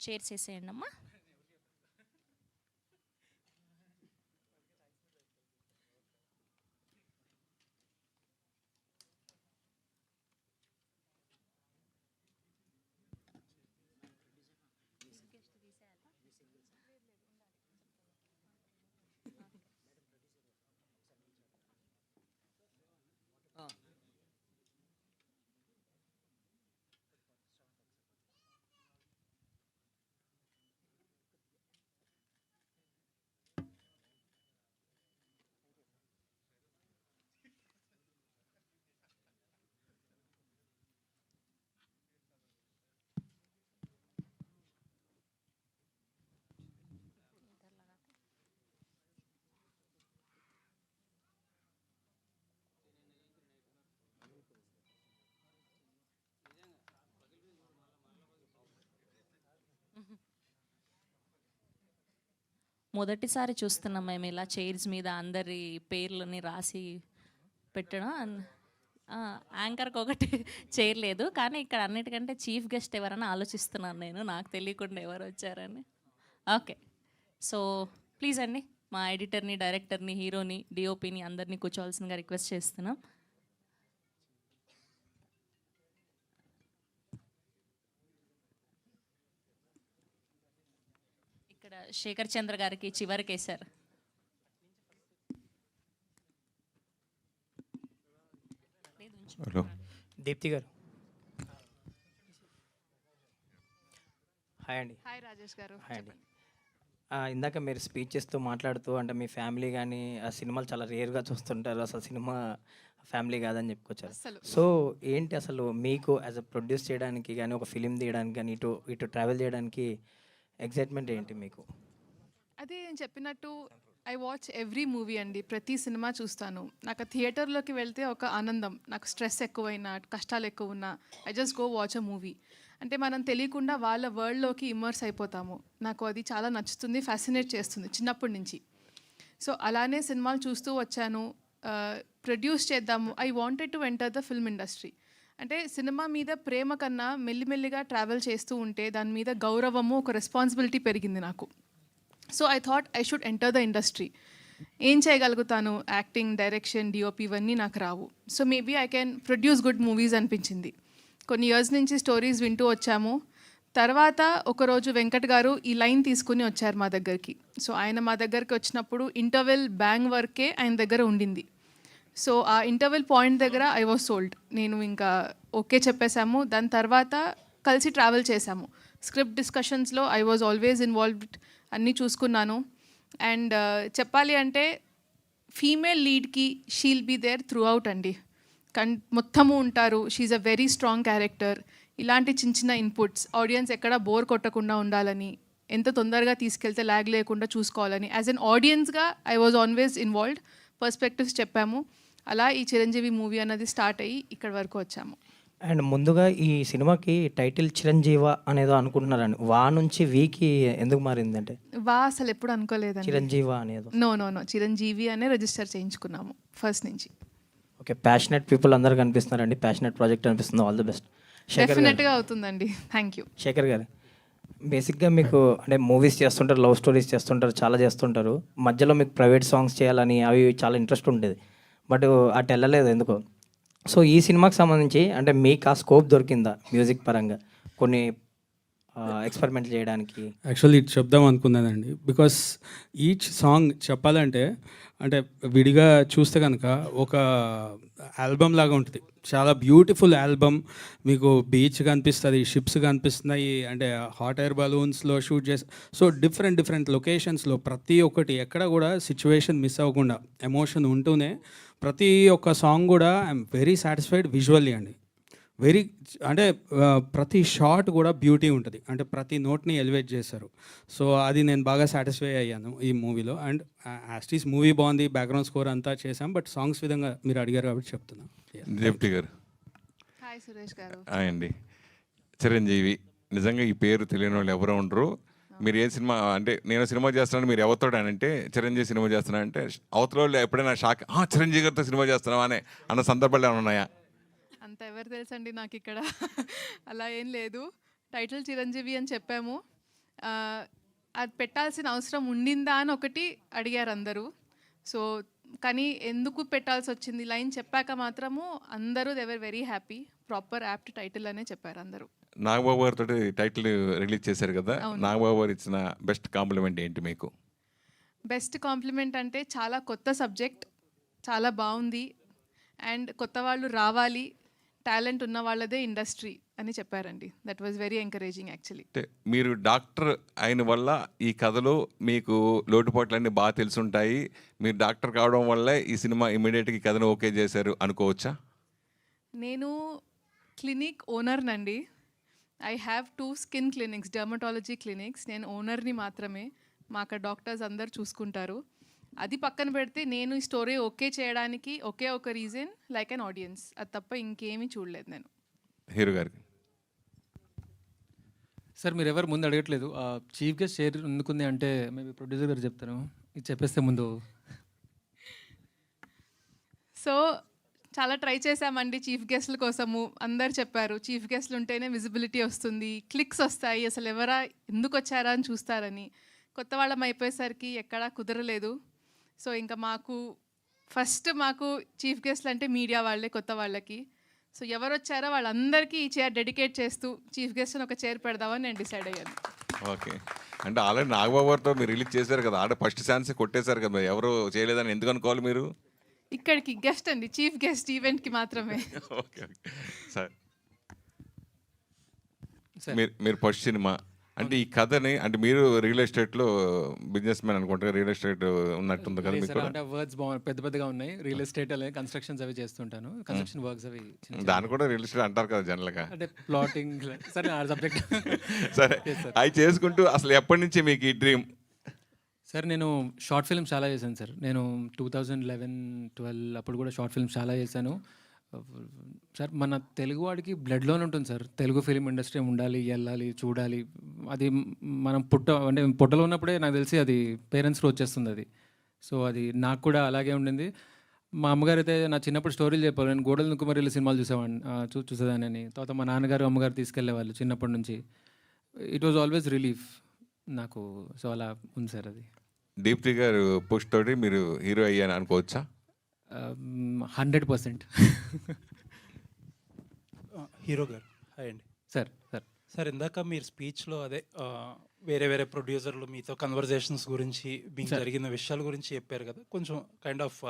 D: చైర్స్ వేసేయండి అమ్మా. మొదటిసారి చూస్తున్నాం మేము ఇలా చైర్స్ మీద అందరి పేర్లని రాసి పెట్టడం. యాంకర్కి ఒకటి చైర్ లేదు, కానీ ఇక్కడ అన్నిటికంటే చీఫ్ గెస్ట్ ఎవరని ఆలోచిస్తున్నాను నేను, నాకు తెలియకుండా ఎవరు వచ్చారని. ఓకే, సో ప్లీజ్ అండి మా ఎడిటర్ని, డైరెక్టర్ని, హీరోని, డిఓపిని అందరినీ కూర్చోవాల్సిందిగా రిక్వెస్ట్ చేస్తున్నాం. ఇక్కడ శేఖర్ చంద్ర గారికి చివరికేశారు.
M: హలో దీప్తి గారు. హాయ్ అండి.
G: హాయ్ రాజేష్ గారు.
M: హాయ్ అండి. ఇందాక మీరు స్పీచ్ చేస్తూ మాట్లాడుతూ అంటే మీ ఫ్యామిలీ కానీ ఆ సినిమాలు చాలా రేర్గా చూస్తుంటారు, అసలు సినిమా ఫ్యామిలీ కాదని చెప్పుకొచ్చారు.
G: అసలు.
M: సో ఏంటి అసలు మీకు యాజ్ అ ప్రొడ్యూస్ చేయడానికి కానీ ఒక ఫిలిం తీయడానికి కానీ ఇటు ట్రావెల్ చేయడానికి ఎగ్జైట్మెంట్ ఏంటి మీకు?
G: అదే నేను చెప్పినట్టు ఐ వాచ్ ఎవ్రీ మూవీ అండి, ప్రతి సినిమా చూస్తాను. నాకు థియేటర్లోకి వెళ్తే ఒక ఆనందం, నాకు స్ట్రెస్ ఎక్కువైనా కష్టాలు ఎక్కువ ఉన్నా I just go watch a movie. అంటే మనం తెలియకుండా వాళ్ళ వరల్డ్లోకి ఇమర్స్ అయిపోతాము. నాకు అది చాలా నచ్చుతుంది, ఫ్యాసినేట్ చేస్తుంది చిన్నప్పటి నుంచి. సో అలానే సినిమాలు చూస్తూ వచ్చాను. ప్రొడ్యూస్ చేద్దాము, I wanted to enter the film industry. అంటే సినిమా మీద ప్రేమ కన్నా మెల్లిమెల్లిగా ట్రావెల్ చేస్తూ ఉంటే దాని మీద గౌరవము, ఒక రెస్పాన్సిబిలిటీ పెరిగింది నాకు. So I thought I should enter the industry. ఏం చేయగలుగుతాను, యాక్టింగ్, డైరెక్షన్, డిఓపి ఇవన్నీ నాకు రావు. So maybe I can produce good movies అనిపించింది. కొన్ని ఇయర్స్ నుంచి స్టోరీస్ వింటూ వచ్చాము. తర్వాత ఒకరోజు వెంకట్ గారు ఈ లైన్ తీసుకుని వచ్చారు మా దగ్గరికి. సో ఆయన మా దగ్గరికి వచ్చినప్పుడు ఇంటర్వెల్ బ్యాంగ్ వర్కే ఆయన దగ్గర ఉండింది. సో ఆ ఇంటర్వెల్ పాయింట్ దగ్గర ఐ వాజ్ సోల్డ్. నేను ఇంకా ఓకే చెప్పేశాము. దాని తర్వాత కలిసి ట్రావెల్ చేశాము. స్క్రిప్ట్ డిస్కషన్స్లో ఐ వాజ్ ఆల్వేస్ ఇన్వాల్వ్డ్, అన్నీ చూసుకున్నాను. అండ్ చెప్పాలి అంటే ఫీమేల్ లీడ్కి she'll be there throughout అండి. మొత్తము ఉంటారు. She's a very strong character. ఇలాంటి చిన్న చిన్న ఇన్పుట్స్, ఆడియన్స్ ఎక్కడ బోర్ కొట్టకుండా ఉండాలని, ఎంత తొందరగా తీసుకెళ్తే ల్యాగ్ లేకుండా చూసుకోవాలని, యాజ్ అన్ ఆడియన్స్గా I was always involved. Perspectives చెప్పాము. అలా ఈ చిరంజీవి మూవీ అన్నది స్టార్ట్ అయ్యి ఇక్కడ వరకు వచ్చాము.
M: అండ్ ముందుగా ఈ సినిమాకి టైటిల్ చిరంజీవ అనేదో అనుకుంటున్నారండి, వా నుంచి వీకి ఎందుకు మారిందంటే?
G: వా అసలు ఎప్పుడు అనుకోలేదండి.
M: చిరంజీవ అనేదో
G: నో చిరంజీవి అనే రిజిస్టర్ చేయించుకున్నాము ఫస్ట్ నుంచి.
M: ఓకే, ప్యాషనెట్ పీపుల్ అందరూ కనిపిస్తున్నారండి, ప్యాషనెట్ ప్రాజెక్ట్ అనిపిస్తుంది. All the best.
G: డెఫినెట్గా అవుతుందండి. Thank you.
M: శేఖర్ గారు, బేసిక్గా మీకు అంటే మూవీస్ చేస్తుంటారు, లవ్ స్టోరీస్ చేస్తుంటారు, చాలా చేస్తుంటారు. మధ్యలో మీకు ప్రైవేట్ సాంగ్స్ చేయాలని అవి చాలా ఇంట్రెస్ట్ ఉండేది, బట్ అటు వెళ్ళలేదు ఎందుకో. సో ఈ సినిమాకి సంబంధించి అంటే మీకు ఆ స్కోప్ దొరికిందా మ్యూజిక్ పరంగా కొన్ని ఎక్స్పెరిమెంట్ చేయడానికి?
F: యాక్చువల్లీ ఇది చెప్దాం అనుకున్నానండి, బికాస్ ఈచ్ సాంగ్ చెప్పాలంటే అంటే విడిగా చూస్తే కనుక ఒక ఆల్బమ్ లాగా ఉంటుంది. చాలా బ్యూటిఫుల్ ఆల్బమ్. మీకు బీచ్ కనిపిస్తుంది, షిప్స్ కనిపిస్తున్నాయి, అంటే హాట్ ఎయిర్ బలూన్స్లో షూట్ చేసి, సో డిఫరెంట్ లొకేషన్స్లో ప్రతి ఒక్కటి ఎక్కడ కూడా సిచ్యువేషన్ మిస్ అవ్వకుండా ఎమోషన్ ఉంటూనే ప్రతి ఒక్క సాంగ్ కూడా ఐఎమ్ వెరీ సాటిస్ఫైడ్ విజువల్లీ అండి. వెరీ అంటే ప్రతి షాట్ కూడా బ్యూటీ ఉంటుంది, అంటే ప్రతి నోట్ని ఎలివేట్ చేశారు. సో అది నేను బాగా సాటిస్ఫై అయ్యాను ఈ మూవీలో. అండ్ యాస్టీస్ మూవీ బాగుంది, బ్యాక్గ్రౌండ్ స్కోర్ అంతా చేసాం, బట్ సాంగ్స్ విధంగా మీరు అడిగారు కాబట్టి చెప్తున్నాను.
N: దీప్తి గారు.
G: హాయ్ సురేష్ గారు.
N: హాయ్ అండి. చిరంజీవి నిజంగా ఈ పేరు తెలియని వాళ్ళు ఎవరో ఉండరు. మీరు ఏ సినిమా అంటే నేను సినిమా చేస్తున్నాను మీరు ఎవరితో అంటే చిరంజీవి సినిమా చేస్తున్నా అంటే అవతల వాళ్ళు ఎప్పుడైనా షాక్, చిరంజీవి గారితో సినిమా చేస్తున్నావా అనే అన్న సందర్భాలు ఏమైనా ఉన్నాయా?
G: అంత ఎవరు తెలుసండి నాకు ఇక్కడ. అలా ఏం లేదు. టైటిల్ చిరంజీవి అని చెప్పాము. అది పెట్టాల్సిన అవసరం ఉండిందా అని ఒకటి అడిగారు అందరూ. సో కానీ ఎందుకు పెట్టాల్సి వచ్చింది లైన్ చెప్పాక మాత్రము అందరూ they were very happy. Proper apt title అనే చెప్పారు అందరూ.
N: నాగబాబు గారితో టైటిల్ రిలీజ్ చేశారు కదా, నాగబాబు గారు ఇచ్చిన బెస్ట్ కాంప్లిమెంట్ ఏంటి మీకు?
G: బెస్ట్ కాంప్లిమెంట్ అంటే చాలా కొత్త సబ్జెక్ట్, చాలా బాగుంది, అండ్ కొత్త వాళ్ళు రావాలి, టాలెంట్ ఉన్న వాళ్ళదే ఇండస్ట్రీ అని చెప్పారండి. That was very encouraging actually.
N: అంటే మీరు డాక్టర్ అయిన వల్ల ఈ కథలో మీకు లోటుపాట్లన్నీ బాగా తెలుసుంటాయి, మీరు డాక్టర్ కావడం వల్ల ఈ సినిమా ఇమీడియట్గా ఈ కథను ఓకే చేశారు అనుకోవచ్చా?
G: నేను క్లినిక్ ఓనర్నండి. I have 2 skin clinics, dermatology clinics. నేను ఓనర్ని మాత్రమే, మా అక్కడ డాక్టర్స్ అందరు చూసుకుంటారు. అది పక్కన పెడితే నేను ఈ స్టోరీ ఓకే చేయడానికి ఒకే ఒక రీజన్, లైక్ అన్ ఆడియన్స్, అది తప్ప ఇంకేమీ చూడలేదు నేను.
N: హీరో గారికి
J: సార్ మీరు ఎవరు ముందు అడగట్లేదు, చీఫ్ గెస్ట్ షేర్ ఎందుకుంది అంటే మేబీ ప్రొడ్యూసర్ గారు చెప్తాను, ఇది చెప్పేస్తే ముందు.
G: సో చాలా ట్రై చేశామండి చీఫ్ గెస్ట్ల కోసము. అందరు చెప్పారు చీఫ్ గెస్ట్లు ఉంటేనే విజిబిలిటీ వస్తుంది, క్లిక్స్ వస్తాయి, అసలు ఎవరా ఎందుకు వచ్చారా అని చూస్తారని. కొత్త వాళ్ళం అయిపోయేసరికి ఎక్కడా కుదరలేదు. సో ఇంకా మాకు చీఫ్ గెస్ట్లు అంటే మీడియా వాళ్ళే కొత్త వాళ్ళకి. సో ఎవరు వచ్చారో వాళ్ళందరికీ ఈ చైర్ డెడికేట్ చేస్తూ చీఫ్ గెస్ట్ ఒక చైర్ పెడదామని నేను డిసైడ్ అయ్యాను.
N: ఓకే, అంటే ఆల్రెడీ నాగబాబు గారితో మీరు రిలీజ్ చేశారు కదా, ఆడ ఫస్ట్ ఛాన్స్ కొట్టేశారు కదా, ఎవరు చేయలేదని ఎందుకు అనుకోవాలి మీరు?
G: ఇక్కడికి గెస్ట్ అండి, చీఫ్ గెస్ట్ ఈవెంట్కి మాత్రమే.
N: ఓకే సార్, మీరు ఫస్ట్ సినిమా అంటే ఈ కథని అంటే మీరు రియల్ ఎస్టేట్లో బిజినెస్ మ్యాన్ అనుకుంటారు, రియల్ ఎస్టేట్ ఉన్నట్టుంది కదా మీకు కూడా?
J: అంటే వర్డ్స్ పెద్ద పెద్దగా ఉన్నాయి. రియల్ ఎస్టేట్ అనే కన్స్ట్రక్షన్స్ అవి చేస్తుంటాను, కన్స్ట్రక్షన్ వర్క్స్ అవి
N: దాన్ని కూడా రియల్ ఎస్టేట్ అంటారు కదా జనరల్గా.
J: అంటే ప్లాటింగ్ సరే ఆ సబ్జెక్ట్.
N: సరే అవి చేసుకుంటూ అసలు ఎప్పటి నుంచి మీకు ఈ డ్రీమ్?
J: సార్ నేను షార్ట్ ఫిల్మ్స్ చాలా చేశాను సార్. నేను 2011-12 అప్పుడు కూడా షార్ట్ ఫిల్మ్స్ చాలా చేశాను సార్. మన తెలుగు వాడికి బ్లడ్లోనే ఉంటుంది సార్, తెలుగు ఫిలిం ఇండస్ట్రీ ఉండాలి, వెళ్ళాలి, చూడాలి. అది మనం పుట్టలో ఉన్నప్పుడే నాకు తెలిసి అది పేరెంట్స్లో వచ్చేస్తుంది అది. సో అది నాకు కూడా అలాగే ఉండింది. మా అమ్మగారు అయితే నా చిన్నప్పుడు స్టోరీలు చెప్పారు. నేను గోడల నుకుమరిల్లు సినిమాలు చూసేదానని. తర్వాత మా నాన్నగారు అమ్మగారు తీసుకెళ్లేవాళ్ళు చిన్నప్పటి నుంచి. ఇట్ వాజ్ ఆల్వేస్ రిలీఫ్ నాకు. సో అలా ఉంది సార్ అది.
N: దీప్తి గారు పుష్ తోటి మీరు హీరో అయ్యాను అనుకోవచ్చా?
J: 100%.
O: హీరో గారు హాయ్ అండి.
J: సార్
O: సార్ ఇందాక మీరు స్పీచ్లో అదే వేరే వేరే ప్రొడ్యూసర్లు మీతో కన్వర్జేషన్స్ గురించి, మీకు జరిగిన విషయాల గురించి చెప్పారు కదా, కొంచెం కైండ్ ఆఫ్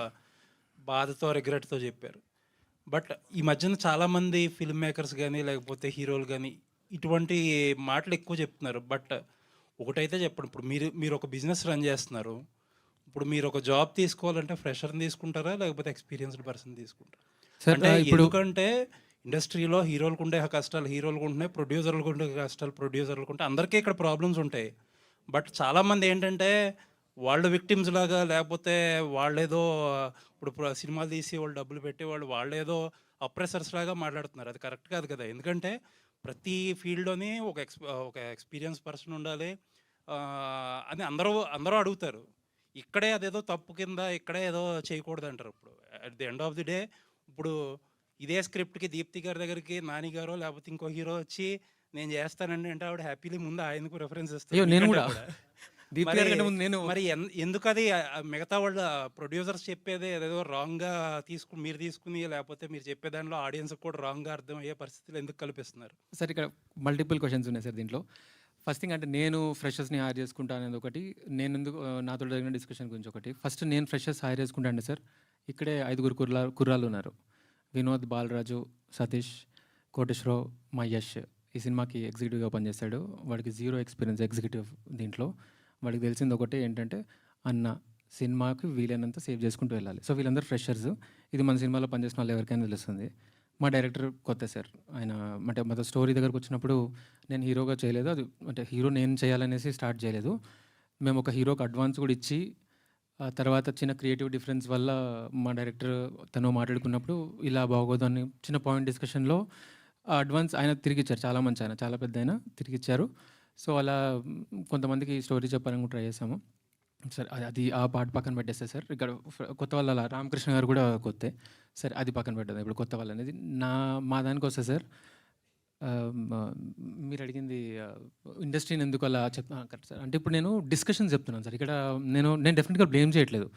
O: బాధతో రిగ్రెట్తో చెప్పారు. బట్ ఈ మధ్యన చాలామంది ఫిల్మ్ మేకర్స్ కానీ లేకపోతే హీరోలు కానీ ఇటువంటి మాటలు ఎక్కువ చెప్తున్నారు. బట్ ఒకటైతే చెప్పండి, ఇప్పుడు మీరు ఒక బిజినెస్ రన్ చేస్తున్నారు. ఇప్పుడు మీరు ఒక జాబ్ తీసుకోవాలంటే ఫ్రెషర్ని తీసుకుంటారా లేకపోతే ఎక్స్పీరియన్స్డ్ పర్సన్ తీసుకుంటారా? అంటే ఎందుకంటే ఇండస్ట్రీలో హీరోలకు ఉండే కష్టాలు హీరోలకు ఉంటున్నాయి, ప్రొడ్యూసర్లకు ఉండే కష్టాలు ప్రొడ్యూసర్లకు ఉంటాయి. అందరికీ ఇక్కడ ప్రాబ్లమ్స్ ఉంటాయి. బట్ చాలామంది ఏంటంటే వాళ్ళు విక్టిమ్స్ లాగా, లేకపోతే వాళ్ళేదో ఇప్పుడు సినిమాలు తీసి వాళ్ళు డబ్బులు పెట్టేవాళ్ళు వాళ్ళేదో అప్రెసర్స్ లాగా మాట్లాడుతున్నారు. అది కరెక్ట్ కాదు కదా. ఎందుకంటే ప్రతి ఫీల్డ్లోని ఒక ఎక్స్పీరియన్స్ పర్సన్ ఉండాలి అని అందరూ అడుగుతారు. ఇక్కడే అదేదో తప్పు కింద ఇక్కడే ఏదో చేయకూడదు అంటారు. ఇప్పుడు at the end of the day ఇప్పుడు ఇదే స్క్రిప్ట్కి దీప్తి గారి దగ్గరికి నాని గారో లేకపోతే ఇంకో హీరో వచ్చి నేను చేస్తానండి అంటే ఆవిడ హ్యాపీలీ ముందు ఆయనకు రెఫరెన్స్ ఇస్తాను.
J: నేను కూడా
O: మరి ఎందుకు అది మిగతా వాళ్ళ ప్రొడ్యూసర్స్ చెప్పేది ఏదో రాంగ్గా మీరు తీసుకుని లేకపోతే మీరు చెప్పే దానిలో ఆడియన్స్కి కూడా రాంగ్గా అర్థం అయ్యే పరిస్థితులు ఎందుకు కల్పిస్తున్నారు?
J: సార్ ఇక్కడ మల్టిపుల్ క్వశ్చన్స్ ఉన్నాయి సార్ దీంట్లో. ఫస్ట్ థింగ్ అంటే నేను ఫ్రెషర్స్ని హైర్ చేసుకుంటాను అనేది ఒకటి. నేను ఎందుకు నాతో జరిగిన డిస్కషన్ గురించి ఒకటి. ఫస్ట్ నేను ఫ్రెషర్స్ హైర్ చేసుకుంటాను సార్. ఇక్కడే 5 కుర్రాళ్ళు ఉన్నారు. వినోద్, బాలరాజు, సతీష్, కోటేశ్వరరావు, మా యష్. ఈ సినిమాకి ఎగ్జిక్యూటివ్గా పనిచేస్తాడు. వాడికి 0 ఎక్స్పీరియన్స్ ఎగ్జిక్యూటివ్ దీంట్లో. వాడికి తెలిసింది ఒకటే ఏంటంటే అన్న సినిమాకి వీలైనంత సేవ్ చేసుకుంటూ వెళ్ళాలి. సో వీళ్ళందరూ ఫ్రెషర్స్. ఇది మన సినిమాలో పనిచేసిన వాళ్ళు ఎవరికైనా తెలుస్తుంది. మా డైరెక్టర్ కొత్త సార్. ఆయన అంటే మొత్తం స్టోరీ దగ్గరకు వచ్చినప్పుడు నేను హీరోగా చేయలేదు, అది అంటే హీరో నేను చేయాలనేసి స్టార్ట్ చేయలేదు. మేము ఒక హీరోకి అడ్వాన్స్ కూడా ఇచ్చి తర్వాత చిన్న క్రియేటివ్ డిఫరెన్స్ వల్ల మా డైరెక్టర్ తను మాట్లాడుకున్నప్పుడు ఇలా బాగోదు అని చిన్న పాయింట్ డిస్కషన్లో అడ్వాన్స్ ఆయన తిరిగి ఇచ్చారు. చాలా మంచి ఆయన, చాలా పెద్ద ఆయన తిరిగి ఇచ్చారు. సో అలా కొంతమందికి స్టోరీ చెప్పాలని ట్రై చేసాము సార్. అది ఆ పాట పక్కన పెట్టేస్తే సార్ ఇక్కడ కొత్త వాళ్ళ అలా రామకృష్ణ గారు కూడా కొత్తే సరే, అది పక్కన పెట్టదు. ఇప్పుడు కొత్త వాళ్ళు అనేది మా దానికి వస్తే సార్, మీరు అడిగింది ఇండస్ట్రీని ఎందుకు అలా కరెక్ట్ సార్. అంటే ఇప్పుడు నేను డిస్కషన్ చెప్తున్నాను సార్. ఇక్కడ నేను డెఫినెట్గా బ్లేమ్ చేయట్లేదు.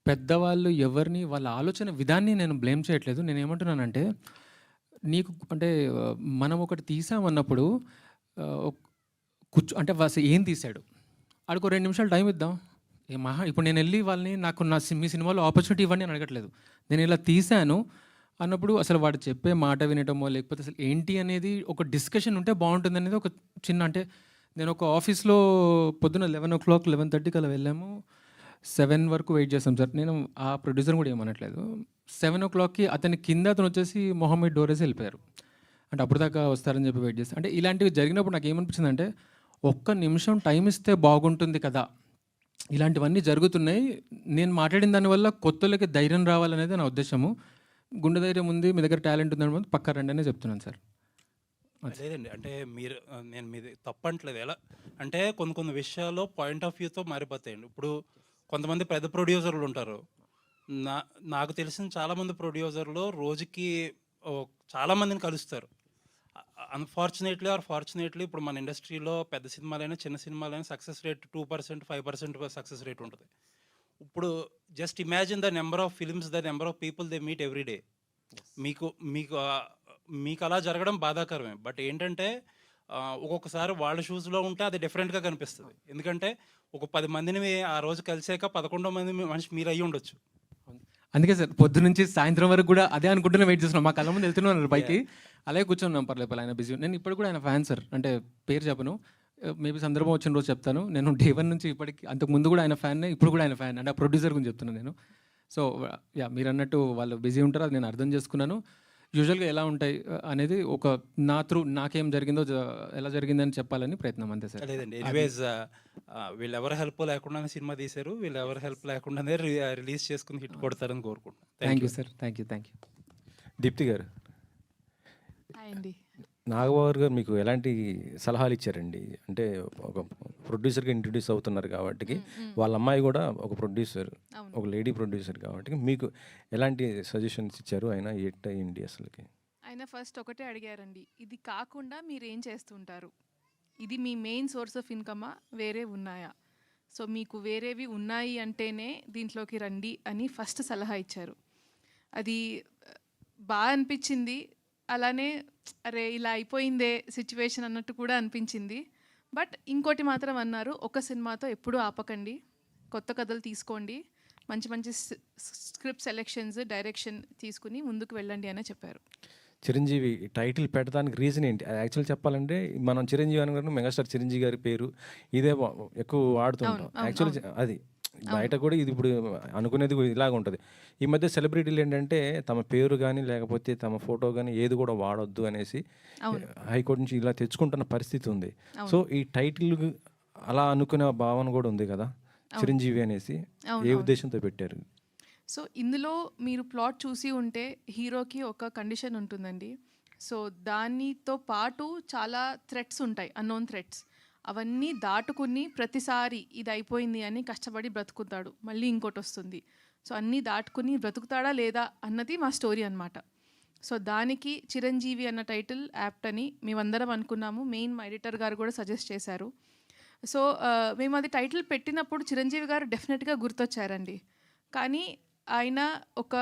J: పెద్దవాళ్ళు ఎవరిని వాళ్ళ ఆలోచన విధాన్ని నేను బ్లేమ్ చేయట్లేదు. నేను ఏమంటున్నానంటే నీకు అంటే మనం ఒకటి తీసామన్నప్పుడు అంటే ఏం తీశాడు ఆడికో 2 నిమిషాలు టైం ఇద్దాం. ఇప్పుడు నేను వెళ్ళి వాళ్ళని నాకు మీ సినిమాలో ఆపర్చునిటీ ఇవ్వండి అని అడగట్లేదు. నేను ఇలా తీశాను అన్నప్పుడు అసలు వాడు చెప్పే మాట వినటమో లేకపోతే అసలు ఏంటి అనేది ఒక డిస్కషన్ ఉంటే బాగుంటుంది అనేది ఒక చిన్న. అంటే నేను ఒక ఆఫీస్లో పొద్దున 11 o'clock 11:30కి అలా వెళ్ళాము. 7 వరకు వెయిట్ చేస్తాం సార్. నేను ఆ ప్రొడ్యూసర్ కూడా ఏమనట్లేదు. 7 o'clockకి అతని కింద అతను వచ్చేసి మొహమ్మద్ డోరేసి వెళ్ళిపోయారు. అంటే అప్పుడు దాకా వస్తారని చెప్పి వెయిట్ చేస్తాను. అంటే ఇలాంటివి జరిగినప్పుడు నాకు ఏమనిపించింది అంటే 1 నిమిషం టైం ఇస్తే బాగుంటుంది కదా. ఇలాంటివన్నీ జరుగుతున్నాయి. నేను మాట్లాడిన దానివల్ల కొత్తలకి ధైర్యం రావాలనేది నా ఉద్దేశము. గుండె ధైర్యం ఉంది, మీ దగ్గర టాలెంట్ ఉందని పక్కా రండి అనే చెప్తున్నాను సార్.
O: లేదండి, అంటే నేను మీది తప్పట్లేదు. ఎలా అంటే కొన్ని విషయాల్లో పాయింట్ ఆఫ్ వ్యూతో మారిపోతాయండి. ఇప్పుడు కొంతమంది పెద్ద ప్రొడ్యూసర్లు ఉంటారు. నాకు తెలిసిన చాలామంది ప్రొడ్యూసర్లు రోజుకి చాలామందిని కలుస్తారు. అన్ఫార్చునేట్లీ ఆర్ ఫార్చునేట్లీ ఇప్పుడు మన ఇండస్ట్రీలో పెద్ద సినిమాలైనా చిన్న సినిమాలైనా సక్సెస్ రేట్ 2%, 5% సక్సెస్ రేట్ ఉంటుంది. ఇప్పుడు just imagine the number of films, the number of people they meet every day. మీకు అలా జరగడం బాధాకరమే. బట్ ఏంటంటే ఒక్కొక్కసారి వాళ్ళ షూస్లో ఉంటే అది డిఫరెంట్గా కనిపిస్తుంది. ఎందుకంటే ఒక 10 మందిని ఆ రోజు కలిసాక 11వ మంది మనిషి మీరు అయ్యి ఉండొచ్చు.
J: అందుకే సార్ పొద్దు నుంచి సాయంత్రం వరకు కూడా అదే అనుకుంటూనే వెయిట్ చేస్తున్నాం. మా కళ్ళ ముందు వెళ్తున్నాను పైకి, అలాగే కూర్చున్నాం. పర్లేదు ఆయన బిజీ. నేను ఇప్పుడు కూడా ఆయన ఫ్యాన్ సార్. అంటే పేరు చెప్పను, మేబీ సందర్భం వచ్చిన రోజు చెప్తాను. నేను డే 1 నుంచి ఇప్పటికి అంతకు ముందు కూడా ఆయన ఫ్యాన్నే, ఇప్పుడు కూడా ఆయన ఫ్యాన్. అంటే ఆ ప్రొడ్యూసర్ గురించి చెప్తున్నాను నేను. సో యా, మీరు అన్నట్టు వాళ్ళు బిజీ ఉంటారు, అది నేను అర్థం చేసుకున్నాను. యూజువల్గా ఎలా ఉంటాయి అనేది ఒక నా త్రూ నాకేం జరిగిందో ఎలా జరిగిందని చెప్పాలని ప్రయత్నం, అంతే సార్.
O: లేదండి, ఎనీవేస్ వీళ్ళెవరి హెల్ప్ లేకుండానే సినిమా తీశారు, వీళ్ళెవరి హెల్ప్ లేకుండానే రిలీజ్ చేసుకుని హిట్ కొడతారని కోరుకుంటున్నాను.
J: Thank you sir, thank you.
P: Deepti గారు,
G: అండి
P: నాగబాబు గారు మీకు ఎలాంటి సలహాలు ఇచ్చారండి? అంటే ఒక ప్రొడ్యూసర్గా ఇంట్రడ్యూస్ అవుతున్నారు కాబట్టి, వాళ్ళ అమ్మాయి కూడా ఒక ప్రొడ్యూసర్, ఒక లేడీ ప్రొడ్యూసర్ కాబట్టి మీకు ఎలాంటి సజెషన్స్ ఇచ్చారు? ఆయన ఏంటి అసలుకి?
G: ఆయన ఫస్ట్ ఒకటే అడిగారండి, ఇది కాకుండా మీరు ఏం చేస్తుంటారు, ఇది మీ మెయిన్ సోర్స్ ఆఫ్ ఇన్కమా, వేరే ఉన్నాయా? సో మీకు వేరేవి ఉన్నాయి అంటేనే దీంట్లోకి రండి అని ఫస్ట్ సలహా ఇచ్చారు. అది బాగా అనిపించింది. అలానే అరే ఇలా అయిపోయిందే సిచ్యువేషన్ అన్నట్టు కూడా అనిపించింది. బట్ ఇంకోటి మాత్రం అన్నారు, ఒక సినిమాతో ఎప్పుడూ ఆపకండి, కొత్త కథలు తీసుకోండి, మంచి మంచి స్క్రిప్ట్ సెలెక్షన్స్, డైరెక్షన్ తీసుకుని ముందుకు వెళ్ళండి అని చెప్పారు.
P: చిరంజీవి టైటిల్ పెట్టడానికి రీజన్ ఏంటి? యాక్చువల్ చెప్పాలంటే మనం చిరంజీవి అని మెగాస్టార్ చిరంజీవి గారి పేరు ఇదే ఎక్కువ వాడుతుంటాం. యాక్చువల్లీ అది బయట కూడా ఇది ఇప్పుడు అనుకునేది ఇలాగ ఉంటుంది. ఈ మధ్య సెలబ్రిటీలు ఏంటంటే తమ పేరు కానీ లేకపోతే తమ ఫోటో కానీ ఏది కూడా వాడొద్దు అనేసి హైకోర్టు నుంచి ఇలా తెచ్చుకుంటున్న పరిస్థితి ఉంది. సో ఈ టైటిల్ అలా అనుకునే భావన కూడా ఉంది కదా చిరంజీవి అనేసి, ఏ ఉద్దేశంతో పెట్టారు?
G: సో ఇందులో మీరు ప్లాట్ చూసి ఉంటే హీరోకి ఒక కండిషన్ ఉంటుందండి. సో దానితో పాటు చాలా థ్రెట్స్ ఉంటాయి, అన్నోన్ థ్రెట్స్. అవన్నీ దాటుకుని ప్రతిసారి ఇది అయిపోయింది అని కష్టపడి బ్రతుకుతాడు, మళ్ళీ ఇంకోటి వస్తుంది. సో అన్నీ దాటుకుని బ్రతుకుతాడా లేదా అన్నది మా స్టోరీ అన్నమాట. సో దానికి చిరంజీవి అన్న టైటిల్ యాప్ట్ అని మేమందరం అనుకున్నాము. మెయిన్ మా ఎడిటర్ గారు కూడా సజెస్ట్ చేశారు. సో మేము అది టైటిల్ పెట్టినప్పుడు చిరంజీవి గారు డెఫినెట్గా గుర్తొచ్చారండి. కానీ ఆయన ఒక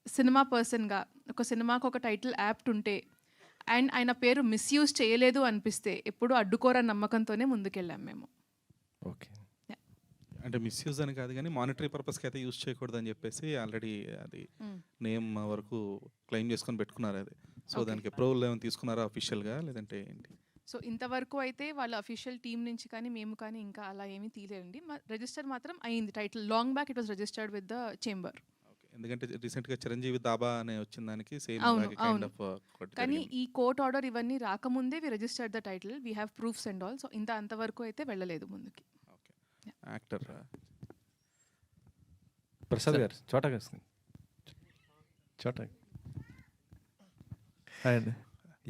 G: సినిమా పర్సన్గా ఒక సినిమాకు ఒక టైటిల్ యాప్ట్ ఉంటే అండ్ ఆయన పేరు మిస్యూజ్ చేయలేదు అనిపిస్తే ఎప్పుడు అడ్డుకోరని నమ్మకంతోనే ముందుకెళ్ళాం మేము.
P: ఓకే,
Q: అంటే మిస్యూజ్ అని కాదు కానీ మానిటరీ పర్పస్కి అయితే యూజ్ చేయకూడదు అని చెప్పేసి ఆల్రెడీ అది నేమ్ వరకు క్లెయిమ్ చేసుకొని పెట్టుకున్నారు అది. సో దానికి అప్రూవల్ ఏమైనా తీసుకున్నారా అఫీషియల్గా, లేదంటే ఏంటి?
G: సో ఇంతవరకు అయితే వాళ్ళ అఫీషియల్ టీం నుంచి కానీ మేము కానీ ఇంకా అలా ఏమీ తీయలేదండి. రిజిస్టర్ మాత్రం అయింది title. Long back it was registered with the chamber.
Q: ఎందుకంటే రీసెంట్గా చిరంజీవి దాబా అనే వచ్చిన దానికి సేమ్
G: అవును. కానీ ఈ కోర్ట్ ఆర్డర్ ఇవన్నీ రాకముందే we registered the title, we have proofs and all. So అంతవరకు అయితే వెళ్ళలేదు ముందుకి.
Q: యాక్టర్
P: ప్రసాద్ గారు, చోటా గారు, చోటా అండి,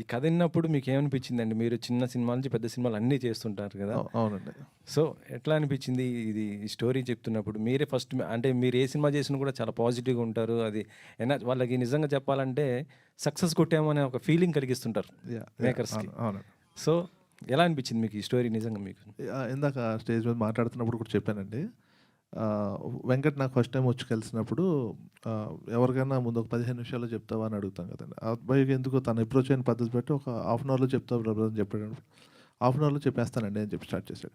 P: ఈ కథ విన్నప్పుడు మీకు ఏమనిపించిందండి? మీరు చిన్న సినిమాల నుంచి పెద్ద సినిమాలు అన్నీ చేస్తుంటారు కదా.
E: అవునండి.
P: సో ఎట్లా అనిపించింది ఇది స్టోరీ చెప్తున్నప్పుడు? మీరే ఫస్ట్ అంటే మీరు ఏ సినిమా చేసినా కూడా చాలా పాజిటివ్గా ఉంటారు. అది వాళ్ళకి నిజంగా చెప్పాలంటే సక్సెస్ కొట్టామనే ఒక ఫీలింగ్ కలిగిస్తుంటారు మేకర్స్కి. సో ఎలా అనిపించింది మీకు ఈ స్టోరీ నిజంగా? మీకు
E: ఇందాక స్టేజ్ మీద మాట్లాడుతున్నప్పుడు కూడా చెప్పానండి, వెంకట్ నాకు ఫస్ట్ టైం వచ్చి కలిసినప్పుడు ఎవరికైనా ముందు ఒక 15 నిమిషాల్లో చెప్తావా అని అడుగుతాం కదండి. ఆ అబ్బాయికి ఎందుకు తను అప్రోచ్ అయిన పద్ధతి బట్టి ఒక హాఫ్ అన్ అవర్లో చెప్తావు బ్రదర్ అని చెప్పాడు. హాఫ్ అన్ అవర్లో చెప్పేస్తానండి అని చెప్పి స్టార్ట్ చేశాడు.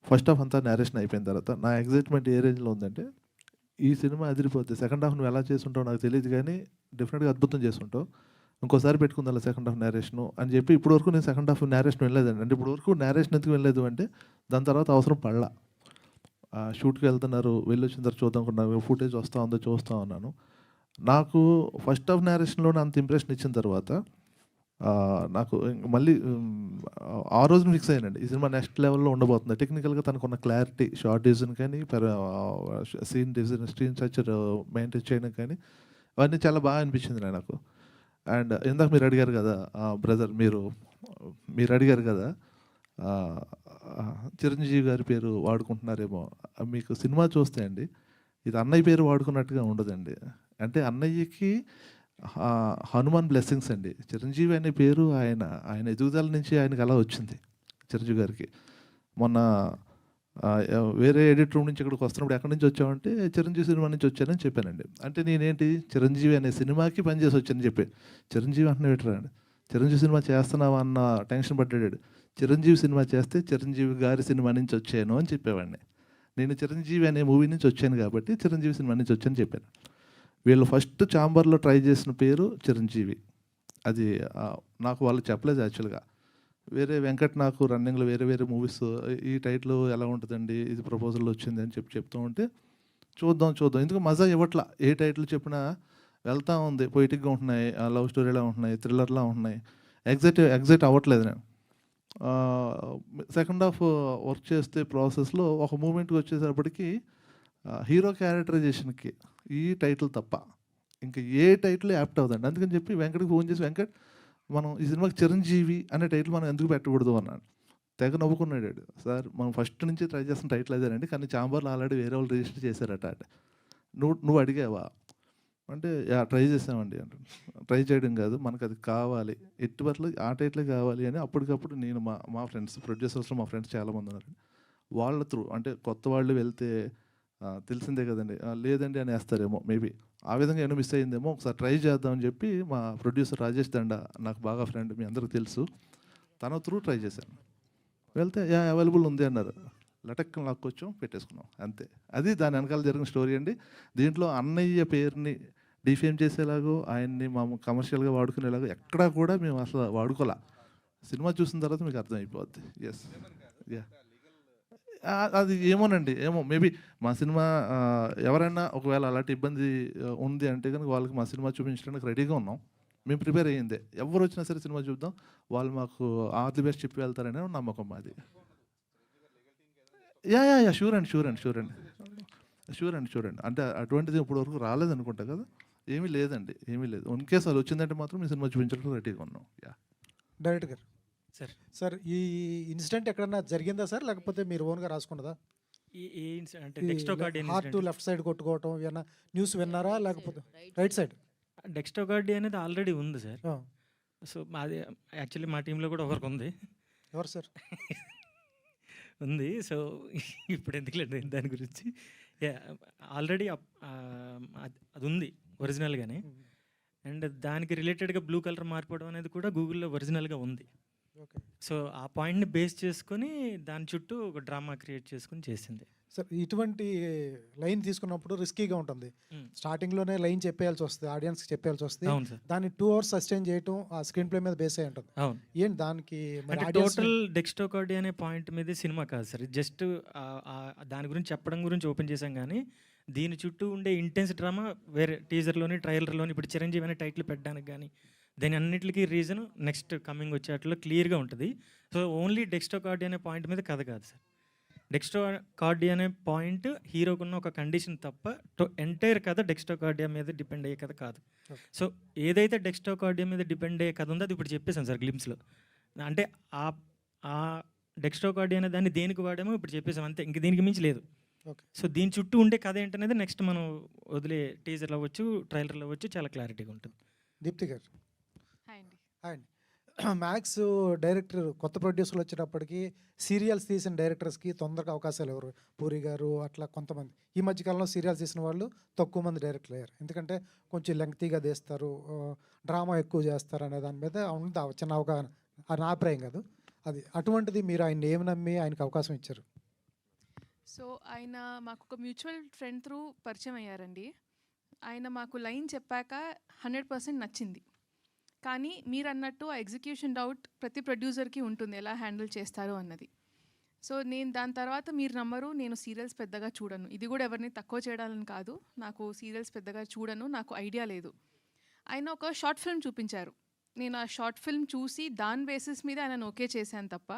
E: ఫస్ట్ హాఫ్ అంతా నేరేషన్ అయిపోయిన తర్వాత నా ఎగ్జైట్మెంట్ ఏ రేంజ్లో ఉందంటే, ఈ సినిమా అదిరిపోద్ది, సెకండ్ హాఫ్ నువ్వు ఎలా చేసుంటావు నాకు తెలియదు కానీ డెఫినెట్గా అద్భుతం చేసుంటావు, ఇంకోసారి పెట్టుకుందా సెకండ్ హాఫ్ నేరేషను అని చెప్పి. ఇప్పుడు వరకు నేను సెకండ్ హాఫ్ నేరేషన్ వెళ్ళలేదండి. అంటే ఇప్పుడు వరకు నేరేషన్ ఎందుకు వెళ్ళలేదు అంటే దాని తర్వాత అవసరం పడలా. షూట్కి వెళ్తున్నారు, వెళ్ళి వచ్చిన తర్వాత చూద్దాం అనుకున్నాను, ఫుటేజ్ వస్తూ ఉందో చూస్తూ ఉన్నాను. నాకు ఫస్ట్ హాఫ్ నేరేషన్లోనే అంత ఇంప్రెషన్ ఇచ్చిన తర్వాత నాకు మళ్ళీ ఆ రోజున ఫిక్స్ అయ్యానండి, ఈ సినిమా నెక్స్ట్ లెవెల్లో ఉండబోతుంది. టెక్నికల్గా తనకున్న క్లారిటీ, షార్ట్ డిజైన్ కానీ scene design, screen structure maintain చేయడం కానీ అవన్నీ చాలా బాగా అనిపించింది నాకు. అండ్ ఇందాక మీరు అడిగారు కదా బ్రదర్, మీరు అడిగారు కదా చిరంజీవి గారి పేరు వాడుకుంటున్నారేమో. మీకు సినిమా చూస్తే అండి ఇది అన్నయ్య పేరు వాడుకున్నట్టుగా ఉండదండి. అంటే అన్నయ్యకి హనుమాన్ బ్లెస్సింగ్స్ అండి. చిరంజీవి అనే పేరు ఆయన ఎదుగుదల నుంచి ఆయనకి అలా వచ్చింది చిరంజీవి గారికి. మొన్న వేరే ఎడిట్ రూమ్ నుంచి ఇక్కడికి వస్తున్నప్పుడు ఎక్కడి నుంచి వచ్చామంటే చిరంజీవి సినిమా నుంచి వచ్చానని చెప్పానండి. అంటే నేనేంటి చిరంజీవి అనే సినిమాకి పనిచేసి వచ్చానని చెప్పి, చిరంజీవి అంటున్నా పెట్టారండి, చిరంజీవి సినిమా చేస్తున్నావా అన్న టెన్షన్ పడ్డాడు. చిరంజీవి సినిమా చేస్తే చిరంజీవి గారి సినిమా నుంచి వచ్చాను అని చెప్పేవాడిని. నేను చిరంజీవి అనే మూవీ నుంచి వచ్చాను కాబట్టి చిరంజీవి సినిమా నుంచి వచ్చాను చెప్పాను. వీళ్ళు ఫస్ట్ ఛాంబర్లో ట్రై చేసిన పేరు చిరంజీవి. అది నాకు వాళ్ళు చెప్పలేదు యాక్చువల్గా. వేరే వెంకట్ నాకు రన్నింగ్లో వేరే వేరే మూవీస్ ఈ టైటిల్ ఎలా ఉంటుందండి, ఇది ప్రపోజల్ వచ్చింది అని చెప్తూ ఉంటే చూద్దాం ఎందుకు మజా ఇవ్వట్లా. ఏ టైటిల్ చెప్పినా వెళ్తూ ఉంది, పొయిటిక్గా ఉంటున్నాయి, లవ్ స్టోరీలా ఉంటున్నాయి, థ్రిల్లర్లా ఉంటున్నాయి, ఎగ్జైట్ అవ్వట్లేదు నేను. సెకండ్ హాఫ్ వర్క్ చేస్తే ప్రాసెస్లో ఒక మూమెంట్కి వచ్చేటప్పటికి హీరో క్యారెక్టరైజేషన్కి ఈ టైటిల్ తప్ప ఇంకా ఏ టైటిల్ యాప్ట్ అవుతుంది. అందుకని చెప్పి వెంకట్కి ఫోన్ చేసి, వెంకట్ మనం ఈ సినిమాకి చిరంజీవి అనే టైటిల్ మనం ఎందుకు పెట్టకూడదు అన్నాడు. తెగ నవ్వుకున్నాడు. సార్ మనం ఫస్ట్ నుంచి ట్రై చేస్తున్న టైటిల్ అదేనండి, కానీ చాంబర్లో ఆల్రెడీ వేరే వాళ్ళు రిజిస్టర్ చేశారట. నువ్వు అడిగావా అంటే ట్రై చేసామండి అంటే, ట్రై చేయడం కాదు మనకు అది కావాలి, ఎట్టి బట్టలు ఆ టైటిల్ కావాలి అని అప్పటికప్పుడు నేను మా ఫ్రెండ్స్ ప్రొడ్యూసర్స్లో మా ఫ్రెండ్స్ చాలామంది ఉన్నారు, వాళ్ళ త్రూ అంటే కొత్త వాళ్ళు వెళ్తే తెలిసిందే కదండి, లేదండి అని వేస్తారేమో, మేబీ ఆ విధంగా ఏమైనా మిస్ అయ్యిందేమో, ఒకసారి ట్రై చేద్దామని చెప్పి మా ప్రొడ్యూసర్ రాజేష్ దండ నాకు బాగా ఫ్రెండ్, మీ అందరికీ తెలుసు, తన త్రూ ట్రై చేశాను. వెళ్తే అవైలబుల్ ఉంది అన్నారు, లటక్కని లాక్కొచ్చాం, పెట్టేసుకున్నాం అంతే. అది దాని వెనకాల జరిగిన స్టోరీ అండి. దీంట్లో అన్నయ్య పేరుని డిఫేమ్ చేసేలాగో ఆయన్ని మా కమర్షియల్గా వాడుకునేలాగో ఎక్కడా కూడా మేము అసలు వాడుకోలే. సినిమా చూసిన తర్వాత మీకు అర్థమైపోద్ది. ఎస్ యా అది ఏమో మేబీ మా సినిమా ఎవరైనా ఒకవేళ అలాంటి ఇబ్బంది ఉంది అంటే కనుక వాళ్ళకి మా సినిమా చూపించడానికి రెడీగా ఉన్నాం, మేము ప్రిపేర్ అయ్యిందే. ఎవరు వచ్చినా సరే సినిమా చూద్దాం, వాళ్ళు మాకు ఆల్ ది బెస్ట్ చెప్పి వెళ్తారనే నమ్మకం మాది. యా షూర్ అండి అంటే అటువంటిది ఇప్పుడు వరకు రాలేదనుకుంటా కదా, ఏమీ లేదు. ఇన్ కేసు అది వచ్చిందంటే మాత్రం మీ సినిమా చూపించడానికి రెడీగా ఉన్నాం. యా
R: డైరెక్టర్ గారు సార్ ఈ ఇన్సిడెంట్ ఎక్కడన్నా జరిగిందా సార్, లేకపోతే మీరు ఓన్గా రాసుకున్నదా? హార్ట్ లెఫ్ట్ సైడ్ కొట్టుకోవటం ఏమన్నా న్యూస్ విన్నారా, లేకపోతే రైట్ సైడ్?
L: డెక్స్టోకార్డియా అనేది ఆల్రెడీ ఉంది సార్. సో మాది యాక్చువల్లీ మా టీంలో కూడా ఒకరికి ఉంది.
R: ఎవరు సార్?
L: ఉంది. సో ఇప్పుడు ఎందుకులేదు దాని గురించి. ఆల్రెడీ అది ఉంది ఒరిజినల్గానే, అండ్ దానికి రిలేటెడ్గా బ్లూ కలర్ మార్పడం అనేది కూడా గూగుల్లో ఒరిజినల్గా ఉంది. సో ఆ పాయింట్ని బేస్ చేసుకొని దాని చుట్టూ ఒక డ్రామా క్రియేట్ చేసుకుని చేసింది.
R: సార్ ఇటువంటి లైన్ తీసుకున్నప్పుడు రిస్కీగా ఉంటుంది. స్టార్టింగ్లోనే లైన్ చెప్పేయాల్సి వస్తుంది, ఆడియన్స్కి చెప్పేయాల్సి వస్తుంది. దాన్ని 2 hours సస్టైన్ చేయటం ఆ స్క్రీన్ ప్లే మీద బేస్ అయి ఉంటుంది. ఏంటి దానికి
L: టోటల్ డెక్స్టోకార్డియా అనే పాయింట్ మీద సినిమా కాదు సార్, జస్ట్ దాని గురించి చెప్పడం గురించి ఓపెన్ చేసాం. కానీ దీని చుట్టూ ఉండే ఇంటెన్స్ డ్రామా వేరే టీజర్లోని ట్రైలర్లోని ఇప్పుడు చిరంజీవి అనే టైటిల్ పెట్టడానికి కానీ దాని అన్నిటికీ రీజన్ నెక్స్ట్ కమింగ్ వచ్చేట్లో క్లియర్గా ఉంటుంది. సో ఓన్లీ డెక్స్టోకార్డియా అనే పాయింట్ మీద కథ కాదు సార్. డెక్స్టోకార్డియా అనే పాయింట్ హీరోకున్న ఒక కండిషన్ తప్ప ఎంటైర్ కథ డెక్స్టోకార్డియా మీద డిపెండ్ అయ్యే కథ కాదు. సో ఏదైతే డెక్స్టోకార్డియా మీద డిపెండ్ అయ్యే కథ ఉందో అది ఇప్పుడు చెప్పేసాను సార్ గ్లిమ్స్లో. అంటే ఆ డెక్స్టోకార్డియా అనే దాన్ని దేనికి వాడామో ఇప్పుడు చెప్పేసాం అంతే, ఇంక దీనికి మించి లేదు. సో దీని చుట్టూ ఉండే కథ ఏంటనేది నెక్స్ట్ మనం వదిలే టీజర్లో అవ్వచ్చు, ట్రైలర్లో అవ్వచ్చు, చాలా క్లారిటీగా ఉంటుంది.
R: దీప్తి గారు హాయ్ అండి. మ్యాక్స్ డైరెక్టర్ కొత్త ప్రొడ్యూసర్లు వచ్చేటప్పటికి సీరియల్స్ తీసిన డైరెక్టర్స్కి తొందరగా అవకాశాలు ఎవరు, పూరి గారు అట్లా కొంతమంది. ఈ మధ్యకాలంలో సీరియల్స్ తీసిన వాళ్ళు తక్కువ మంది డైరెక్టర్లు అయ్యారు, ఎందుకంటే కొంచెం లెంగ్తీగా తీస్తారు, డ్రామా ఎక్కువ చేస్తారు అనే దాని మీద ఉంది చిన్న అవగాహన. అది నా అభిప్రాయం కాదు అది. అటువంటిది మీరు ఆయన ఏమి నమ్మి ఆయనకు అవకాశం ఇచ్చారు?
G: సో ఆయన మాకు ఒక మ్యూచువల్ ఫ్రెండ్ త్రూ పరిచయం అయ్యారండి. ఆయన మాకు లైన్ చెప్పాక 100% నచ్చింది. కానీ మీరు అన్నట్టు ఆ ఎగ్జిక్యూషన్ డౌట్ ప్రతి ప్రొడ్యూసర్కి ఉంటుంది, ఎలా హ్యాండిల్ చేస్తారు అన్నది. సో నేను దాని తర్వాత మీరు నమ్మరు, నేను సీరియల్స్ పెద్దగా చూడను. ఇది కూడా ఎవరిని తక్కువ చేయడాలని కాదు, నాకు సీరియల్స్ పెద్దగా చూడను, నాకు ఐడియా లేదు. ఆయన ఒక షార్ట్ ఫిల్మ్ చూపించారు, నేను ఆ షార్ట్ ఫిల్మ్ చూసి దాని బేసిస్ మీద ఆయనను ఓకే చేశాను తప్ప.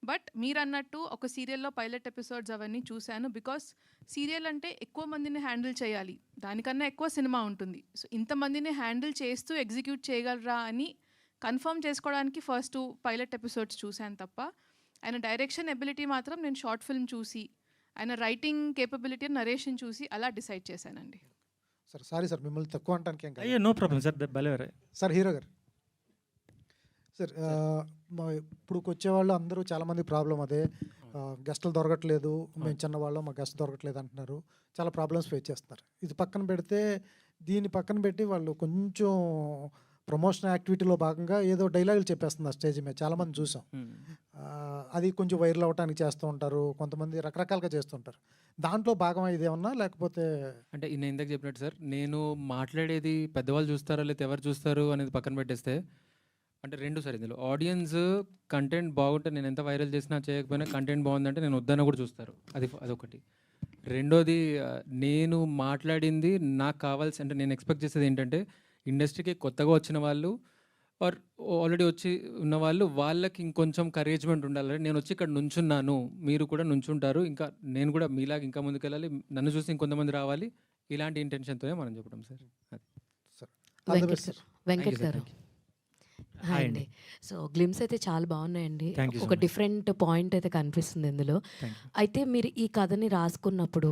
G: బట్ మీరు అన్నట్టు ఒక సీరియల్లో పైలట్ ఎపిసోడ్స్ అవన్నీ చూశాను. బికాస్ సీరియల్ అంటే ఎక్కువ మందిని హ్యాండిల్ చేయాలి, దానికన్నా ఎక్కువ సినిమా ఉంటుంది. సో ఇంతమందిని హ్యాండిల్ చేస్తూ ఎగ్జిక్యూట్ చేయగలరా అని కన్ఫర్మ్ చేసుకోవడానికి ఫస్ట్ 2 పైలట్ ఎపిసోడ్స్ చూశాను తప్ప ఆయన డైరెక్షన్ ఎబిలిటీ మాత్రం నేను షార్ట్ ఫిల్మ్ చూసి, ఆయన రైటింగ్ కేపబిలిటీ, నరేషన్ చూసి అలా డిసైడ్ చేశానండి.
R: సార్ సారీ సార్, మిమ్మల్ని తక్కువ అంటానికి
L: అయ్యో no problem sir.
R: Sir hero గారు సార్, ఇప్పుడు వచ్చేవాళ్ళు అందరూ చాలామంది ప్రాబ్లం అదే, గెస్టులు దొరకట్లేదు, మేము చిన్నవాళ్ళం మా గెస్ట్ దొరకట్లేదు అంటున్నారు, చాలా ప్రాబ్లమ్స్ ఫేస్ చేస్తున్నారు. ఇది పక్కన పెడితే దీన్ని పక్కన పెట్టి వాళ్ళు కొంచెం ప్రమోషన్ యాక్టివిటీలో భాగంగా ఏదో డైలాగులు చెప్పేస్తున్నారు స్టేజ్ మీద, చాలామంది చూసాం. అది కొంచెం వైరల్ అవ్వడానికి చేస్తూ ఉంటారు, కొంతమంది రకరకాలుగా చేస్తుంటారు. దాంట్లో భాగం ఇది ఏమన్నా, లేకపోతే
J: అంటే నేను ఇందాక చెప్పినట్టు సార్, నేను మాట్లాడేది పెద్దవాళ్ళు చూస్తారా లేకపోతే ఎవరు చూస్తారు అనేది పక్కన పెట్టేస్తే అంటే రెండు సార్ ఇందులో ఆడియన్స్ కంటెంట్ బాగుంటే నేను ఎంత వైరల్ చేసినా చేయకపోయినా కంటెంట్ బాగుందంటే నేను వద్దన్న కూడా చూస్తారు. అదొకటి. రెండోది నేను మాట్లాడింది నాకు కావాల్సి అంటే నేను ఎక్స్పెక్ట్ చేసేది ఏంటంటే ఇండస్ట్రీకి కొత్తగా వచ్చిన వాళ్ళు ఆర్ ఆల్రెడీ వచ్చి ఉన్న వాళ్ళు వాళ్ళకి ఇంకొంచెం కరేజ్మెంట్ ఉండాలి. నేను వచ్చి ఇక్కడ నుంచున్నాను, మీరు కూడా నుంచుంటారు, ఇంకా నేను కూడా మీలాగా ఇంకా ముందుకెళ్ళాలి, నన్ను చూసి ఇంకొంతమంది రావాలి, ఇలాంటి ఇంటెన్షన్తోనే మనం చెప్పడం సార్. అది
S: వెంకట్ గారు హాయ్ అండి. సో గ్లిమ్స్ అయితే చాలా బాగున్నాయండి.
L: Thank you so
S: ఒక
L: much.
S: డిఫరెంట్ పాయింట్ అయితే కనిపిస్తుంది ఇందులో. అయితే మీరు ఈ కథని రాసుకున్నప్పుడు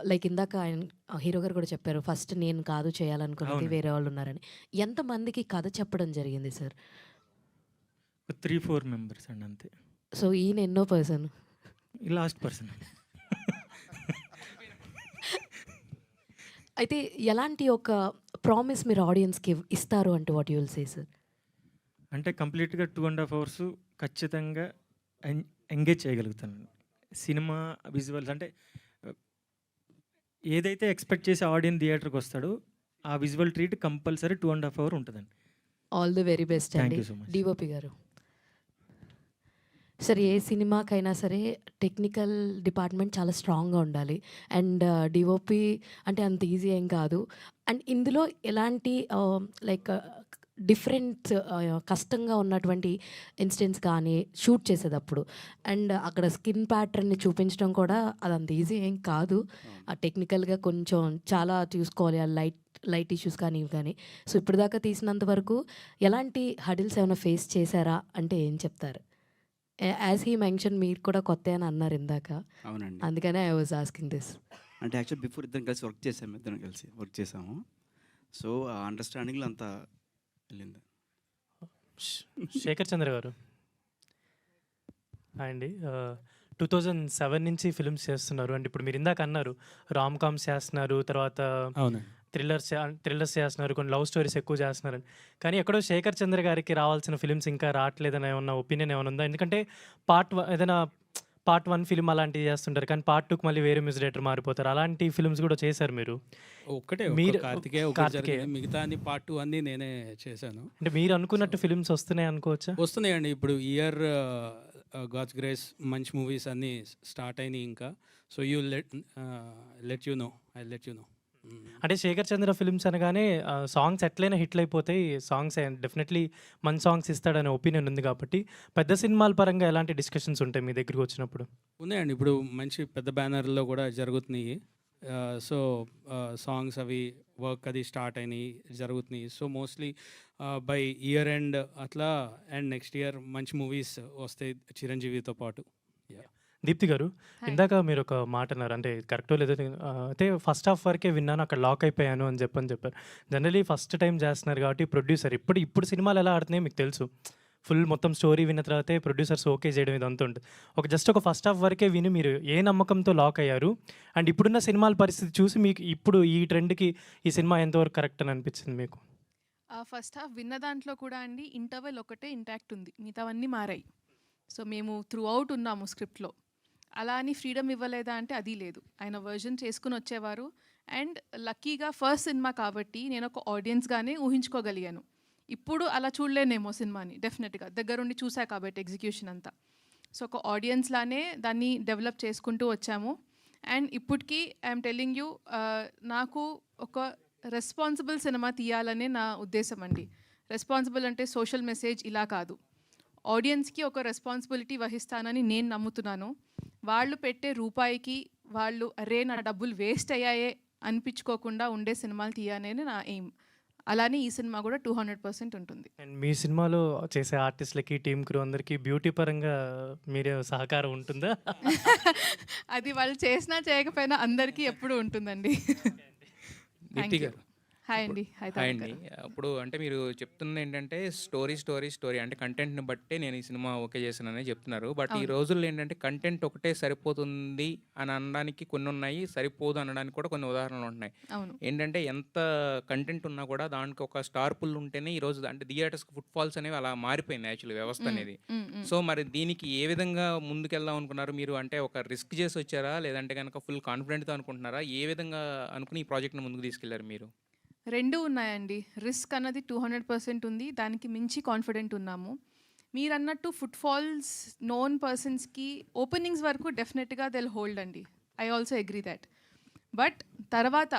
S: లైక్ ఇందాక ఆయన హీరో గారు కూడా చెప్పారు ఫస్ట్ నేను కాదు చేయాలనుకున్నది
L: అవును.
S: వేరే వాళ్ళు ఉన్నారని. ఎంతమందికి కథ చెప్పడం జరిగింది సార్?
L: 3-4 మెంబర్స్ అండి అంతే.
S: సో ఈయన ఎన్నో పర్సన్?
L: Last person.
S: అయితే ఎలాంటి ఒక ప్రామిస్ మీరు ఆడియన్స్కి ఇస్తారు అంటే what you will say sir?
L: అంటే కంప్లీట్గా 2.5 hours ఖచ్చితంగా ఎంగేజ్ చేయగలుగుతాను. సినిమా విజువల్స్ అంటే ఏదైతే ఎక్స్పెక్ట్ చేసి ఆడియన్స్ థియేటర్కి వస్తాడో ఆ విజువల్ ట్రీట్ కంపల్సరీ 2.5 hours ఉంటుందండి.
S: All the very best
L: Thank
S: అండి.
L: you so much.
S: డిఓపి గారు సరే, ఏ సినిమాకైనా సరే టెక్నికల్ డిపార్ట్మెంట్ చాలా స్ట్రాంగ్గా ఉండాలి. అండ్ డిఓపి అంటే అంత ఈజీ ఏం కాదు. అండ్ ఇందులో ఎలాంటి లైక్ డిఫరెంట్ కష్టంగా ఉన్నటువంటి ఇన్సిడెంట్స్ కానీ షూట్ చేసేటప్పుడు అండ్ అక్కడ స్కిన్ ప్యాటర్న్ని చూపించడం కూడా అదంత ఈజీ ఏం కాదు. టెక్నికల్గా కొంచెం చాలా చూసుకోవాలి, ఆ లైట్ ఇష్యూస్ కానీ ఇవి కానీ. సో ఇప్పటిదాకా తీసినంత వరకు ఎలాంటి హడిల్స్ ఏమైనా ఫేస్ చేశారా అంటే ఏం చెప్తారు? యాజ్ హీ మెన్షన్ మీరు కూడా కొత్త అని అన్నారు ఇందాక,
H: అవునండి.
S: అందుకనే ఐ వాజ్ ఆస్కింగ్ దిస్.
H: అంటే యాక్చువల్ బిఫోర్ ఇద్దరం కలిసి వర్క్ చేసాము. సో ఆ అండర్స్టాండింగ్లో అంతా వెళ్ళింది.
T: శేఖర్ చంద్ర గారు అండి 2007 నుంచి ఫిల్మ్స్ చేస్తున్నారు. అండ్ ఇప్పుడు మీరు ఇందాక అన్నారు రామ్ కామ్స్ చేస్తున్నారు, తర్వాత థ్రిల్లర్స్ చేస్తున్నారు, కొన్ని లవ్ స్టోరీస్ ఎక్కువ చేస్తున్నారని. కానీ ఎక్కడో శేఖర్ చంద్ర గారికి రావాల్సిన ఫిల్మ్స్ ఇంకా రావట్లేదని ఏమన్నా ఒపీనియన్ ఏమైనా ఉందా? ఎందుకంటే ఏదైనా పార్ట్ 1 ఫిల్మ్ అలాంటివి చేస్తుంటారు, కానీ పార్ట్ 2కి మళ్ళీ వేరే మ్యూజిక్ డైరెక్టర్ మారిపోతారు. అలాంటి ఫిల్మ్స్ కూడా చేశారు మీరు.
I: మీరు కార్తికేయ మిగతా అన్ని పార్ట్ 2 అన్ని నేనే చేశాను.
T: అంటే మీరు అనుకున్నట్టు ఫిల్మ్స్ వస్తున్నాయి అనుకోవచ్చా?
I: వస్తున్నాయండి. ఇప్పుడు ఇయర్ గాడ్స్ గ్రేస్ మంచి మూవీస్ అన్నీ స్టార్ట్ అయినాయి ఇంకా. So you let you know.
T: అంటే శేఖర్ చంద్ర ఫిల్మ్స్ అనగానే సాంగ్స్ ఎట్లయినా హిట్లు అయిపోతాయి, సాంగ్స్ డెఫినెట్లీ మంచి సాంగ్స్ ఇస్తాడనే ఒపీనియన్ ఉంది. కాబట్టి పెద్ద సినిమాల పరంగా ఎలాంటి డిస్కషన్స్ ఉంటాయి మీ దగ్గరికి వచ్చినప్పుడు?
I: ఉన్నాయండి, ఇప్పుడు మంచి పెద్ద బ్యానర్లో కూడా జరుగుతున్నాయి. సో సాంగ్స్ అవి వర్క్ అది స్టార్ట్ అయినాయి, జరుగుతున్నాయి. So mostly by year end అట్లా అండ్ నెక్స్ట్ ఇయర్ మంచి మూవీస్ వస్తాయి చిరంజీవితో పాటు.
T: దీప్తి గారు, ఇందాక మీరు ఒక మాట అన్నారు, అంటే కరెక్టో లేదో అయితే ఫస్ట్ హాఫ్ వరకే విన్నాను, అక్కడ లాక్ అయిపోయాను అని చెప్పారు. జనరలీ ఫస్ట్ టైం చేస్తున్నారు కాబట్టి ప్రొడ్యూసర్ ఇప్పుడు సినిమాలు ఎలా ఆడుతున్నాయి మీకు తెలుసు. ఫుల్ మొత్తం స్టోరీ విన్న తర్వాతే ప్రొడ్యూసర్స్ ఓకే చేయడం ఇదంతా ఉంటుంది. ఒక ఫస్ట్ హాఫ్ వరకే విని మీరు ఏ నమ్మకంతో లాక్ అయ్యారు? అండ్ ఇప్పుడున్న సినిమాల పరిస్థితి చూసి మీకు ఇప్పుడు ఈ ట్రెండ్కి ఈ సినిమా ఎంతవరకు కరెక్ట్ అని అనిపించింది మీకు?
G: ఫస్ట్ హాఫ్ విన్న దాంట్లో కూడా అండి ఇంటర్వెల్ ఒకటే ఇంటాక్ట్ ఉంది, మిగతావన్నీ మారాయి. సో మేము త్రూ అవుట్ ఉన్నాము స్క్రిప్ట్లో. అలా అని ఫ్రీడమ్ ఇవ్వలేదా అంటే అది లేదు, ఆయన వర్జన్ చేసుకుని వచ్చేవారు. అండ్ లక్కీగా ఫస్ట్ సినిమా కాబట్టి నేను ఒక ఆడియన్స్గానే ఊహించుకోగలిగాను. ఇప్పుడు అలా చూడలేనేమో సినిమాని, డెఫినెట్గా దగ్గరుండి చూసా కాబట్టి ఎగ్జిక్యూషన్ అంతా. సో ఒక ఆడియన్స్లానే దాన్ని డెవలప్ చేసుకుంటూ వచ్చాము. అండ్ ఇప్పటికీ ఐఎమ్ టెల్లింగ్ యూ, నాకు ఒక రెస్పాన్సిబుల్ సినిమా తీయాలనే నా ఉద్దేశం అండి. రెస్పాన్సిబుల్ అంటే సోషల్ మెసేజ్ ఇలా కాదు, ఆడియన్స్కి ఒక రెస్పాన్సిబిలిటీ వహిస్తానని నేను నమ్ముతున్నాను. వాళ్ళు పెట్టే రూపాయికి వాళ్ళు అరే నా డబ్బులు వేస్ట్ అయ్యాయే అనిపించుకోకుండా ఉండే సినిమాలు తీయాలనే నా ఎయిమ్. అలానే ఈ సినిమా కూడా 200% ఉంటుంది.
T: అండ్ మీ సినిమాలో చేసే ఆర్టిస్టులకి టీమ్ క్రూ అందరికీ బ్యూటీ పరంగా మీరే సహకారం ఉంటుందా?
G: అది వాళ్ళు చేసినా చేయకపోయినా అందరికీ ఎప్పుడు ఉంటుందండి.
U: దీప్తి గారు
G: హాయ్ అండి. హాయ్
U: అండి. ఇప్పుడు అంటే మీరు చెప్తున్న ఏంటంటే స్టోరీ అంటే కంటెంట్ని బట్టే నేను ఈ సినిమా ఓకే చేశానని చెప్తున్నారు. బట్ ఈ రోజుల్లో ఏంటంటే కంటెంట్ ఒకటే సరిపోతుంది అని అనడానికి కొన్ని ఉన్నాయి, సరిపోదు అనడానికి కూడా కొన్ని ఉదాహరణలు ఉన్నాయి. ఏంటంటే ఎంత కంటెంట్ ఉన్నా కూడా దానికి ఒక స్టార్ పుల్ ఉంటేనే ఈ రోజు అంటే థియేటర్స్ ఫుట్ ఫాల్స్ అనేవి అలా మారిపోయింది యాక్చువల్లీ వ్యవస్థ అనేది. సో మరి దీనికి ఏ విధంగా ముందుకెళ్దాం అనుకున్నారు మీరు? అంటే ఒక రిస్క్ చేసి వచ్చారా, లేదంటే కనుక ఫుల్ కాన్ఫిడెంట్తో అనుకుంటున్నారా? ఏ విధంగా అనుకుని ఈ ప్రాజెక్ట్ని ముందుకు తీసుకెళ్లారు మీరు?
G: రెండు ఉన్నాయండి. రిస్క్ అన్నది 200% ఉంది. దానికి మించి కాన్ఫిడెంట్ ఉన్నాము. మీరన్నట్టు ఫుట్‌ఫాల్స్ నోన్ పర్సన్స్‌కి ఓపెనింగ్స్ వరకు డెఫినెట్‌గా దే విల్ హోల్డ్ అండి. I also agree that. But తర్వాత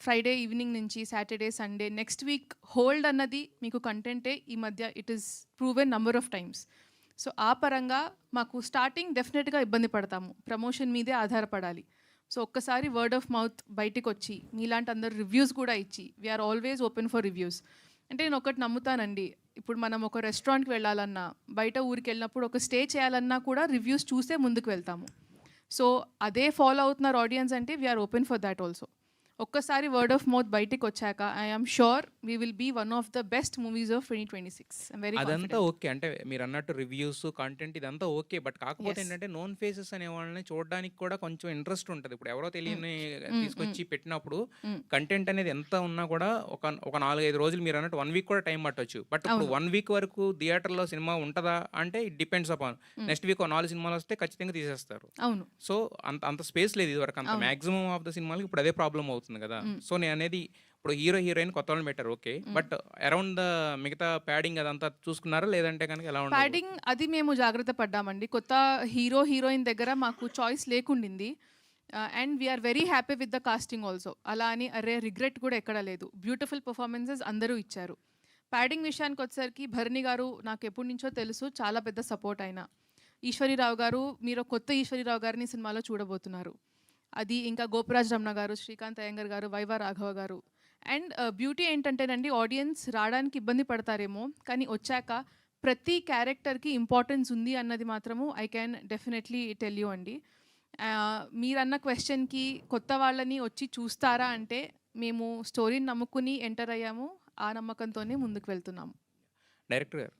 G: ఫ్రైడే ఈవినింగ్ నుంచి Saturday, Sunday next week hold అన్నది మీకు కంటెంటే ఈ మధ్య it is proven number of times. So ఆ పరంగా మాకు స్టార్టింగ్ డెఫినెట్‌గా ఇబ్బంది పడతాము. ప్రమోషన్ మీదే ఆధారపడాలి. సో ఒక్కసారి వర్డ్ ఆఫ్ మౌత్ బయటికి వచ్చి మీలాంటి అందరు రివ్యూస్ కూడా ఇచ్చి we are always open for reviews. అంటే నేను ఒకటి నమ్ముతానండి, ఇప్పుడు మనం ఒక రెస్టారెంట్కి వెళ్ళాలన్నా, బయట ఊరికి వెళ్ళినప్పుడు ఒక స్టే చేయాలన్నా కూడా రివ్యూస్ చూసే ముందుకు వెళ్తాము. సో అదే ఫాలో అవుతున్నారు ఆడియన్స్ అంటే we are open for that also. ఒక్కసారి వర్డ్ ఆఫ్ మౌత్ బయటికి వచ్చాక I am sure we will be one of the best movies of 2026. Very
U: అదంతా ఓకే. అంటే మీరు అన్నట్టు రివ్యూస్, కంటెంట్ ఇదంతా ఓకే. బట్ కాకపోతే ఏంటంటే నోన్ ఫేసెస్ అనే వాళ్ళని చూడడానికి కూడా కొంచెం ఇంట్రెస్ట్ ఉంటుంది. ఇప్పుడు ఎవరో తెలియని తీసుకొచ్చి పెట్టినప్పుడు కంటెంట్ అనేది ఎంత ఉన్నా కూడా ఒక 4-5 రోజులు మీరు అన్నట్టు 1 వీక్ కూడా టైం పట్టొచ్చు. బట్ ఇప్పుడు 1 వీక్ వరకు థియేటర్లో సినిమా ఉంటుందా అంటే it depends upon. Next week 4 సినిమాలు వస్తే ఖచ్చితంగా తీసేస్తారు.
G: అవును.
U: సో అంత స్పేస్ లేదు ఇదివరకు. అంత మాక్సిమం ఆఫ్ ద సినిమాలకి ఇప్పుడు అదే ప్రాబ్లం అవుతుంది కదా. సో నేను అనేది ఇప్పుడు హీరో హీరోయిన్ కొత్త వాళ్ళని పెట్టారు ఓకే. బట్ అరౌండ్ ద మిగతా ప్యాడింగ్ అదంతా చూసుకున్నారా లేదంటే కనుక ఎలా ఉంటుంది?
G: ప్యాడింగ్ అది మేము జాగ్రత్త పడ్డామండి. కొత్త హీరో హీరోయిన్ దగ్గర మాకు చాయిస్ లేకుండింది. And we're very happy with the casting also. అలా అని అరే రిగ్రెట్ కూడా ఎక్కడ లేదు. బ్యూటిఫుల్ పర్ఫార్మెన్సెస్ అందరూ ఇచ్చారు. ప్యాడింగ్ విషయానికి వచ్చేసరికి భరణి గారు నాకు ఎప్పటి నుంచో తెలుసు, చాలా పెద్ద సపోర్ట్ అయిన. ఈశ్వరీరావు గారు, మీరు కొత్త ఈశ్వరీరావు గారిని సినిమాలో చూడబోతున్నారు. అది ఇంకా గోపరాజ్ రమణ గారు, శ్రీకాంత్ అయ్యంగర్ గారు, వైవా రాఘవ గారు. అండ్ బ్యూటీ ఏంటంటేనండి, ఆడియన్స్ రావడానికి ఇబ్బంది పడతారేమో కానీ వచ్చాక ప్రతి క్యారెక్టర్కి ఇంపార్టెన్స్ ఉంది అన్నది మాత్రము I can definitely tell you అండి. మీరన్న క్వశ్చన్కి కొత్త వాళ్ళని వచ్చి చూస్తారా అంటే మేము స్టోరీని నమ్ముకుని ఎంటర్ అయ్యాము, ఆ నమ్మకంతోనే ముందుకు వెళ్తున్నాము.
U: డైరెక్టర్ గారు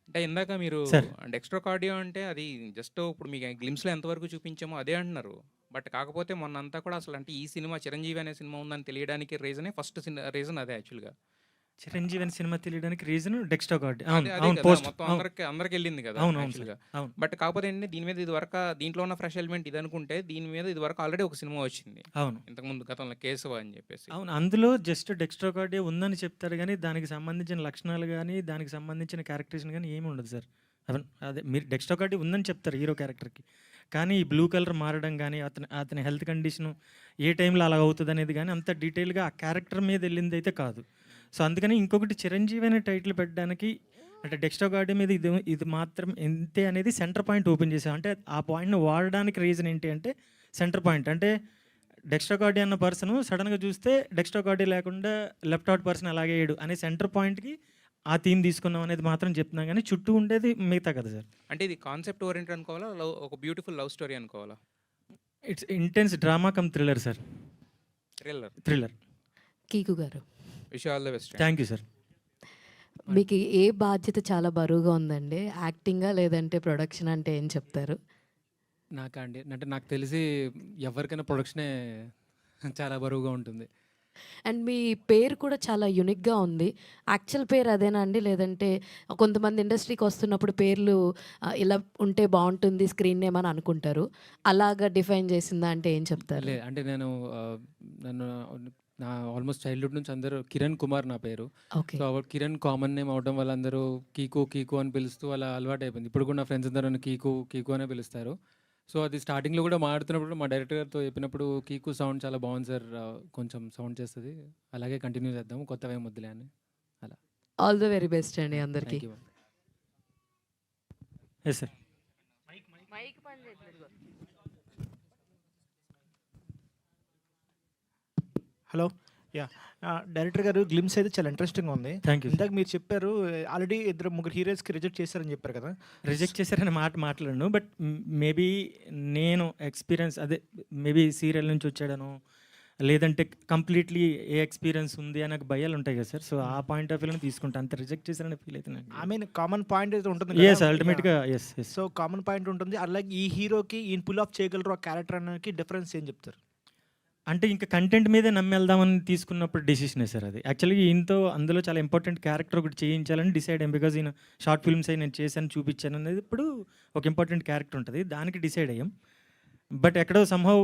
U: అంటే ఇందాక మీరు డెక్స్ట్రో కార్డియో అంటే అది జస్ట్ ఇప్పుడు మీకు గ్లిమ్స్లో ఎంతవరకు చూపించామో అదే అంటున్నారు. బట్ కాకపోతే మొన్న అంతా కూడా అసలు అంటే ఈ సినిమా చిరంజీవి అనే సినిమా ఉందని తెలియడానికి ఫస్ట్ రీజన్ అదే యాక్చువల్గా.
L: చిరంజీవి అనే సినిమా తెలియడానికి రీజన్ డెక్స్ట్రో కార్డ్
U: మొత్తం అందరికి వెళ్ళింది కదా యాక్చువల్గా. బట్ కాకపోతే ఏంటంటే దీని మీద ఇది వరకు దీంట్లో ఉన్న ఫ్రెష్ ఎలిమెంట్ ఇది అనుకుంటే దీని మీద ఇది వరకు ఆల్రెడీ ఒక సినిమా వచ్చింది ఇంతకుముందు గతంలో కేశవ అని చెప్పేసి.
L: అవును, అందులో జస్ట్ డెక్స్ట్రో కార్డ్ ఉందని చెప్తారు కానీ దానికి సంబంధించిన లక్షణాలు కానీ దానికి సంబంధించిన క్యారెక్టరేషన్ కానీ ఏమి ఉండదు సార్. అదే మీరు డెక్స్ట్రో కార్డ్ ఉందని చెప్తారు హీరో క్యారెక్టర్కి, కానీ ఈ బ్లూ కలర్ మారడం కానీ అతని హెల్త్ కండిషను ఏ టైంలో అలా అవుతుంది అనేది కానీ అంత డీటెయిల్గా ఆ క్యారెక్టర్ మీద వెళ్ళింది అయితే కాదు. సో అందుకని ఇంకొకటి చిరంజీవి అనే టైటిల్ పెట్టడానికి అంటే డెక్స్ట్రో కార్డ్ మీద ఇది మాత్రం ఎంతే అనేది సెంటర్ పాయింట్ ఓపెన్ చేసాం. అంటే ఆ పాయింట్ని వాడడానికి రీజన్ ఏంటి అంటే సెంటర్ పాయింట్ అంటే డెక్స్ట్రో కార్డ్ అన్న పర్సన్ సడన్గా చూస్తే డెక్స్ట్రో కార్డ్ లేకుండా లెఫ్ట్ అవుట్ పర్సన్ అలాగే వేయడు అనే సెంటర్ పాయింట్కి ఆ థీమ్ తీసుకున్నాం అనేది మాత్రం చెప్తున్నాం కానీ చుట్టూ ఉండేది మిగతా కదా సార్.
U: అంటే ఇది కాన్సెప్ట్ ఓరియంటెడ్ అనుకోవాలా, ఒక బ్యూటిఫుల్ లవ్ స్టోరీ అనుకోవాలా?
L: It's intense drama cum thriller sir. Thriller.
S: Kiku గారు
U: wish all the best.
L: Thank you sir.
S: మీకు ఏ బాధ్యత చాలా బరువుగా ఉందండి, యాక్టింగా లేదంటే ప్రొడక్షన్ అంటే ఏం చెప్తారు?
J: నాకా అండి, అంటే నాకు తెలిసి ఎవరికైనా ప్రొడక్షనే చాలా బరువుగా ఉంటుంది.
S: అండ్ మీ పేరు కూడా చాలా యూనిక్గా ఉంది. యాక్చువల్ పేరు అదేనా అండి, లేదంటే కొంతమంది ఇండస్ట్రీకి వస్తున్నప్పుడు పేర్లు ఇలా ఉంటే బాగుంటుంది స్క్రీన్ నేమ్ అని అనుకుంటారు, అలాగా డిఫైన్ చేసిందా అంటే ఏం చెప్తారు?
J: లేదు అంటే నన్ను నా ఆల్మోస్ట్ చైల్డ్హుడ్ నుంచి అందరూ కిరణ్ కుమార్ నా పేరు. సో కిరణ్ కామన్ నేమ్ అవడం వల్ల అందరూ కీకు కీకు అని పిలుస్తూ అలా అలవాటు అయిపోయింది. ఇప్పుడు కూడా నా ఫ్రెండ్స్ అందరూ నన్ను కీకు కీకు అనే పిలుస్తారు. సో అది స్టార్టింగ్లో కూడా మాట్లాడుతున్నప్పుడు మా డైరెక్టర్ గారితో చెప్పినప్పుడు కీకు సౌండ్ చాలా బాగుంది సార్, కొంచెం సౌండ్ చేస్తుంది, అలాగే కంటిన్యూ చేద్దాము, కొత్తగా ఏం వద్దులే అని అలా.
S: ఆల్ ద వెరీ బెస్ట్ అండి అందరికీ.
L: Yes sir.
B: Hello, ya director గారు గ్లిమ్స్ అయితే చాలా ఇంట్రెస్టింగ్గా ఉంది.
L: Thank you.
B: ఇందాక మీరు చెప్పారు ఆల్రెడీ 2-3 హీరోస్కి రిజెక్ట్ చేశారని చెప్పారు కదా.
L: రిజెక్ట్ చేశారని మాట్లాడను, బట్ మేబీ నేను ఎక్స్పీరియన్స్ అదే మేబీ సీరియల్ నుంచి వచ్చాడను లేదంటే కంప్లీట్లీ ఏ ఎక్స్పీరియన్స్ ఉంది అని నాకు భయాలు ఉంటాయి కదా సార్. సో ఆ పాయింట్ ఆఫ్ వ్యూలో తీసుకుంటాను, అంత రిజెక్ట్ చేశారని ఫీల్ అయితే నాకు.
B: ఐ మీన్ కామన్ పాయింట్ అయితే ఉంటుంది.
L: ఎస్ అల్టిమేట్గా ఎస్.
B: సో కామన్ పాయింట్ ఉంటుంది, అలాగే ఈ హీరోకి ఈయన పుల్ ఆఫ్ చేయగలరు ఆ క్యారెక్టర్ అనేది డిఫరెన్స్ ఏం చెప్తారు?
L: అంటే ఇంకా కంటెంట్ మీదే నమ్మేద్దామని తీసుకున్నప్పుడు డెసిషనే సార్ అది. యాక్చువల్గా ఈయనతో అందులో చాలా ఇంపార్టెంట్ క్యారెక్టర్ ఒకటి చేయించాలని డిసైడ్ అయ్యాం. బికాజ్ ఈయన షార్ట్ ఫిల్మ్స్ అయి నేను చేశాను చూపించాను అనేది ఇప్పుడు ఒక ఇంపార్టెంట్ క్యారెక్టర్ ఉంటుంది, దానికి డిసైడ్ అయ్యాం. బట్ ఎక్కడో సంహౌ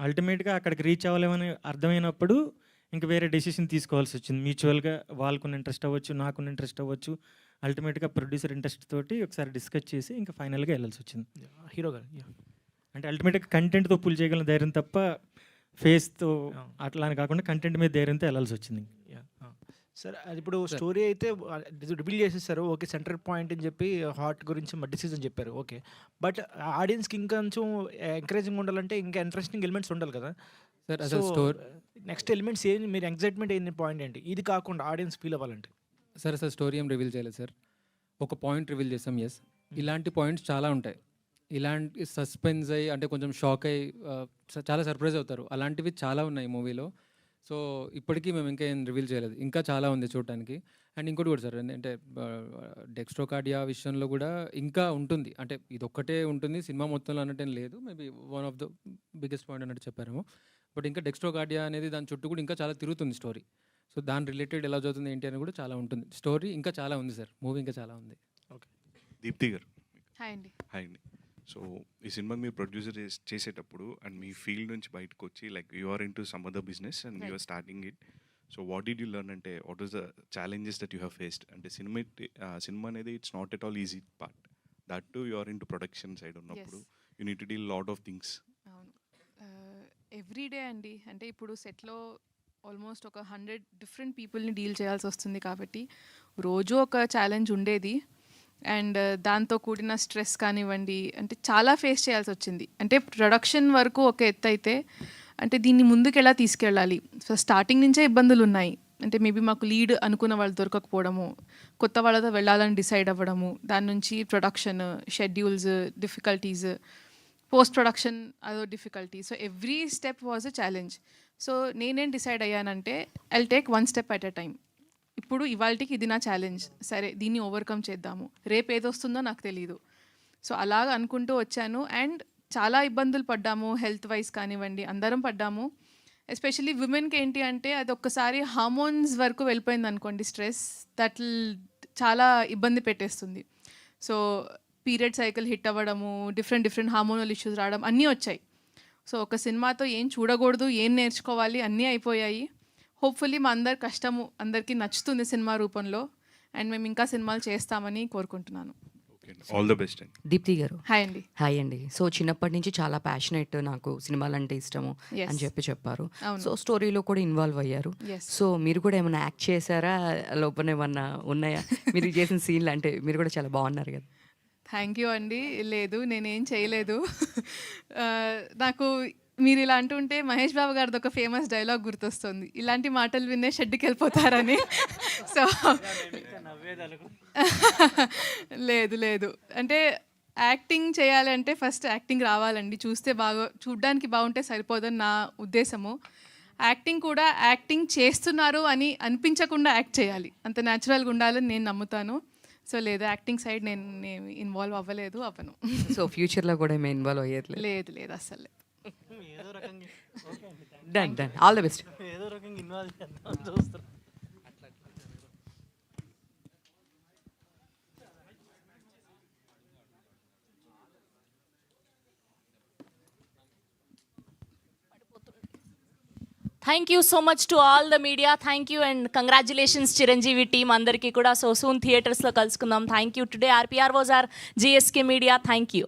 L: అల్టిమేట్గా అక్కడికి రీచ్ అవ్వలేమని అర్థమైనప్పుడు ఇంకా వేరే డెసిషన్ తీసుకోవాల్సి వచ్చింది. మ్యూచువల్గా వాళ్ళకున్న ఇంట్రెస్ట్ అవ్వచ్చు, నాకున్న ఇంట్రెస్ట్ అవ్వచ్చు. అల్టిమేట్గా ప్రొడ్యూసర్ ఇంట్రెస్ట్ తోటి ఒకసారి డిస్కస్ చేసి ఇంకా ఫైనల్గా వెళ్ళాల్సి వచ్చింది.
B: హీరో గారు
L: అంటే అల్టిమేట్గా కంటెంట్తో పుల్ చేయగలిగిన ధైర్యం తప్ప ఫేస్తో అట్లా అని కాకుండా కంటెంట్ మీద ధైర్యంతో వెళ్ళాల్సి వచ్చింది.
B: సార్ అది ఇప్పుడు స్టోరీ అయితే రివీల్ చేసేసారు, ఓకే, సెంటర్ పాయింట్ అని చెప్పి హార్ట్ గురించి డిసిజన్ చెప్పారు, ఓకే. బట్ ఆడియన్స్కి ఇంకా కొంచెం ఎంకరేజింగ్ ఉండాలంటే ఇంకా ఇంట్రెస్టింగ్ ఎలిమెంట్స్ ఉండాలి కదా
J: సార్. అసలు
B: నెక్స్ట్ ఎలిమెంట్స్ ఏంటి, మీరు ఎగ్జైట్మెంట్ ఏంటి, పాయింట్ ఏంటి, ఇది కాకుండా ఆడియన్స్ ఫీల్ అవ్వాలంటే?
J: సార్ అసలు స్టోరీ ఏం రివీల్ చేయలేదు సార్, ఒక పాయింట్ రివీల్ చేసాం. ఎస్, ఇలాంటి పాయింట్స్ చాలా ఉంటాయి. ఇలాంటి సస్పెన్స్ అయ్యి అంటే కొంచెం షాక్ అయ్యి చాలా సర్ప్రైజ్ అవుతారు, అలాంటివి చాలా ఉన్నాయి మూవీలో. సో ఇప్పటికీ మేము ఇంకా ఏం రివీల్ చేయలేదు, ఇంకా చాలా ఉంది చూడటానికి. అండ్ ఇంకోటి కూడా సార్, అంటే డెక్స్ట్రోకార్డియా విషయంలో కూడా ఇంకా ఉంటుంది, అంటే ఇది ఒక్కటే ఉంటుంది సినిమా మొత్తంలో అన్నట్టు లేదు. Maybe one of the biggest point అన్నట్టు చెప్పారేమో. బట్ ఇంకా డెక్స్ట్రోకార్డియా అనేది దాని చుట్టూ కూడా ఇంకా చాలా తిరుగుతుంది స్టోరీ. సో దాని రిలేటెడ్ ఎలా చదువుతుంది ఏంటి అని కూడా చాలా ఉంటుంది. స్టోరీ ఇంకా చాలా ఉంది సార్, మూవీ ఇంకా చాలా ఉంది.
B: ఓకే.
C: దీప్తి గారు.
G: హాయ్ అండి.
C: హాయ్ అండి. సో ఈ సినిమాకి మీరు ప్రొడ్యూసర్ చేసేటప్పుడు అండ్ మీ ఫీల్డ్ నుంచి బయటకు వచ్చి like you are into some other business and you are starting it. So what did you learn అంటే what is the challenges that you have faced? అంటే సినిమా అనేది it's not at all easy part. That to you are into production side ఉన్నప్పుడు you need to deal lot of things.
G: అవును, ఎవ్రీడే అండి. అంటే ఇప్పుడు సెట్లో ఆల్మోస్ట్ ఒక 100 డిఫరెంట్ పీపుల్ని డీల్ చేయాల్సి వస్తుంది కాబట్టి రోజు ఒక ఛాలెంజ్ ఉండేది. అండ్ దాంతో కూడిన స్ట్రెస్ కానివ్వండి, అంటే చాలా ఫేస్ చేయాల్సి వచ్చింది. అంటే ప్రొడక్షన్ వరకు ఒక ఎత్తు అయితే, అంటే దీన్ని ముందుకు ఎలా తీసుకెళ్ళాలి, సో స్టార్టింగ్ నుంచే ఇబ్బందులు ఉన్నాయి. అంటే మేబీ మాకు లీడ్ అనుకున్న వాళ్ళు దొరకకపోవడము, కొత్త వాళ్ళతో వెళ్ళాలని డిసైడ్ అవ్వడము, దాని నుంచి production schedules difficulties, post production అదో difficulty. So every step was a challenge. So నేనేం డిసైడ్ అయ్యానంటే I'll take one step at a time. ఇప్పుడు ఇవాళకి ఇది నా ఛాలెంజ్, సరే దీన్ని ఓవర్కమ్ చేద్దాము, రేపు ఏదొస్తుందో నాకు తెలీదు. సో అలాగ అనుకుంటూ వచ్చాను. అండ్ చాలా ఇబ్బందులు పడ్డాము, హెల్త్ వైజ్ కానివ్వండి, అందరం పడ్డాము. ఎస్పెషల్లీ విమెన్కి ఏంటి అంటే అది ఒక్కసారి హార్మోన్స్ వరకు వెళ్ళిపోయింది అనుకోండి, స్ట్రెస్ దట్ చాలా ఇబ్బంది పెట్టేస్తుంది. సో పీరియడ్ సైకిల్ హిట్ అవ్వడము, డిఫరెంట్ హార్మోనల్ ఇష్యూస్ రావడం అన్నీ వచ్చాయి. సో ఒక సినిమాతో ఏం చూడకూడదు, ఏం నేర్చుకోవాలి అన్నీ అయిపోయాయి. హోప్ఫుల్లీ మా అందరి కష్టము అందరికీ నచ్చుతుంది సినిమా రూపంలో, అండ్ మేము ఇంకా సినిమాలు చేస్తామని కోరుకుంటున్నాను.
C: ఆల్ ద బెస్ట్ అండి.
V: దీప్తి గారు.
G: హాయ్ అండి.
V: హాయ్ అండి. సో చిన్నప్పటి నుంచి చాలా ప్యాషనేట్, నాకు సినిమాలు అంటే ఇష్టము అని చెప్పారు. సో స్టోరీలో కూడా ఇన్వాల్వ్ అయ్యారు. సో మీరు కూడా ఏమైనా యాక్ట్ చేశారా, లోపల ఏమన్నా ఉన్నాయా మీరు చేసిన సీన్లు? అంటే మీరు కూడా చాలా బాగున్నారు కదా.
G: థ్యాంక్ యూ అండి. లేదు, నేనేం చేయలేదు. నాకు మీరు ఇలా అంటుంటే మహేష్ బాబు గారిది ఒక ఫేమస్ డైలాగ్ గుర్తొస్తుంది, ఇలాంటి మాటలు విన్నే షెడ్కి వెళ్ళిపోతారని. సో లేదు, అంటే యాక్టింగ్ చేయాలంటే ఫస్ట్ యాక్టింగ్ రావాలండి. చూడ్డానికి బాగుంటే సరిపోదని నా ఉద్దేశము. యాక్టింగ్ కూడా యాక్టింగ్ చేస్తున్నారు అని అనిపించకుండా యాక్ట్ చేయాలి, అంత న్యాచురల్గా ఉండాలని నేను నమ్ముతాను. సో లేదు, యాక్టింగ్ సైడ్ నేను ఇన్వాల్వ్ అవ్వను.
V: సో ఫ్యూచర్లో కూడా మేము ఇన్వాల్వ్ అయ్యేది
G: లేదు అసలు.
V: డన్. All the best.
T: ఏదో రకంగా ఇన్వాల్వ్ చేద్దాం చూస్తారు.
D: Thank you so much to all the media. Thank you and congratulations Chiranjeevi team అందరికీ కూడా. సో సూన్ థియేటర్స్లో కలుసుకుందాం. Thank you. Today RPR was R GSK media. Thank you.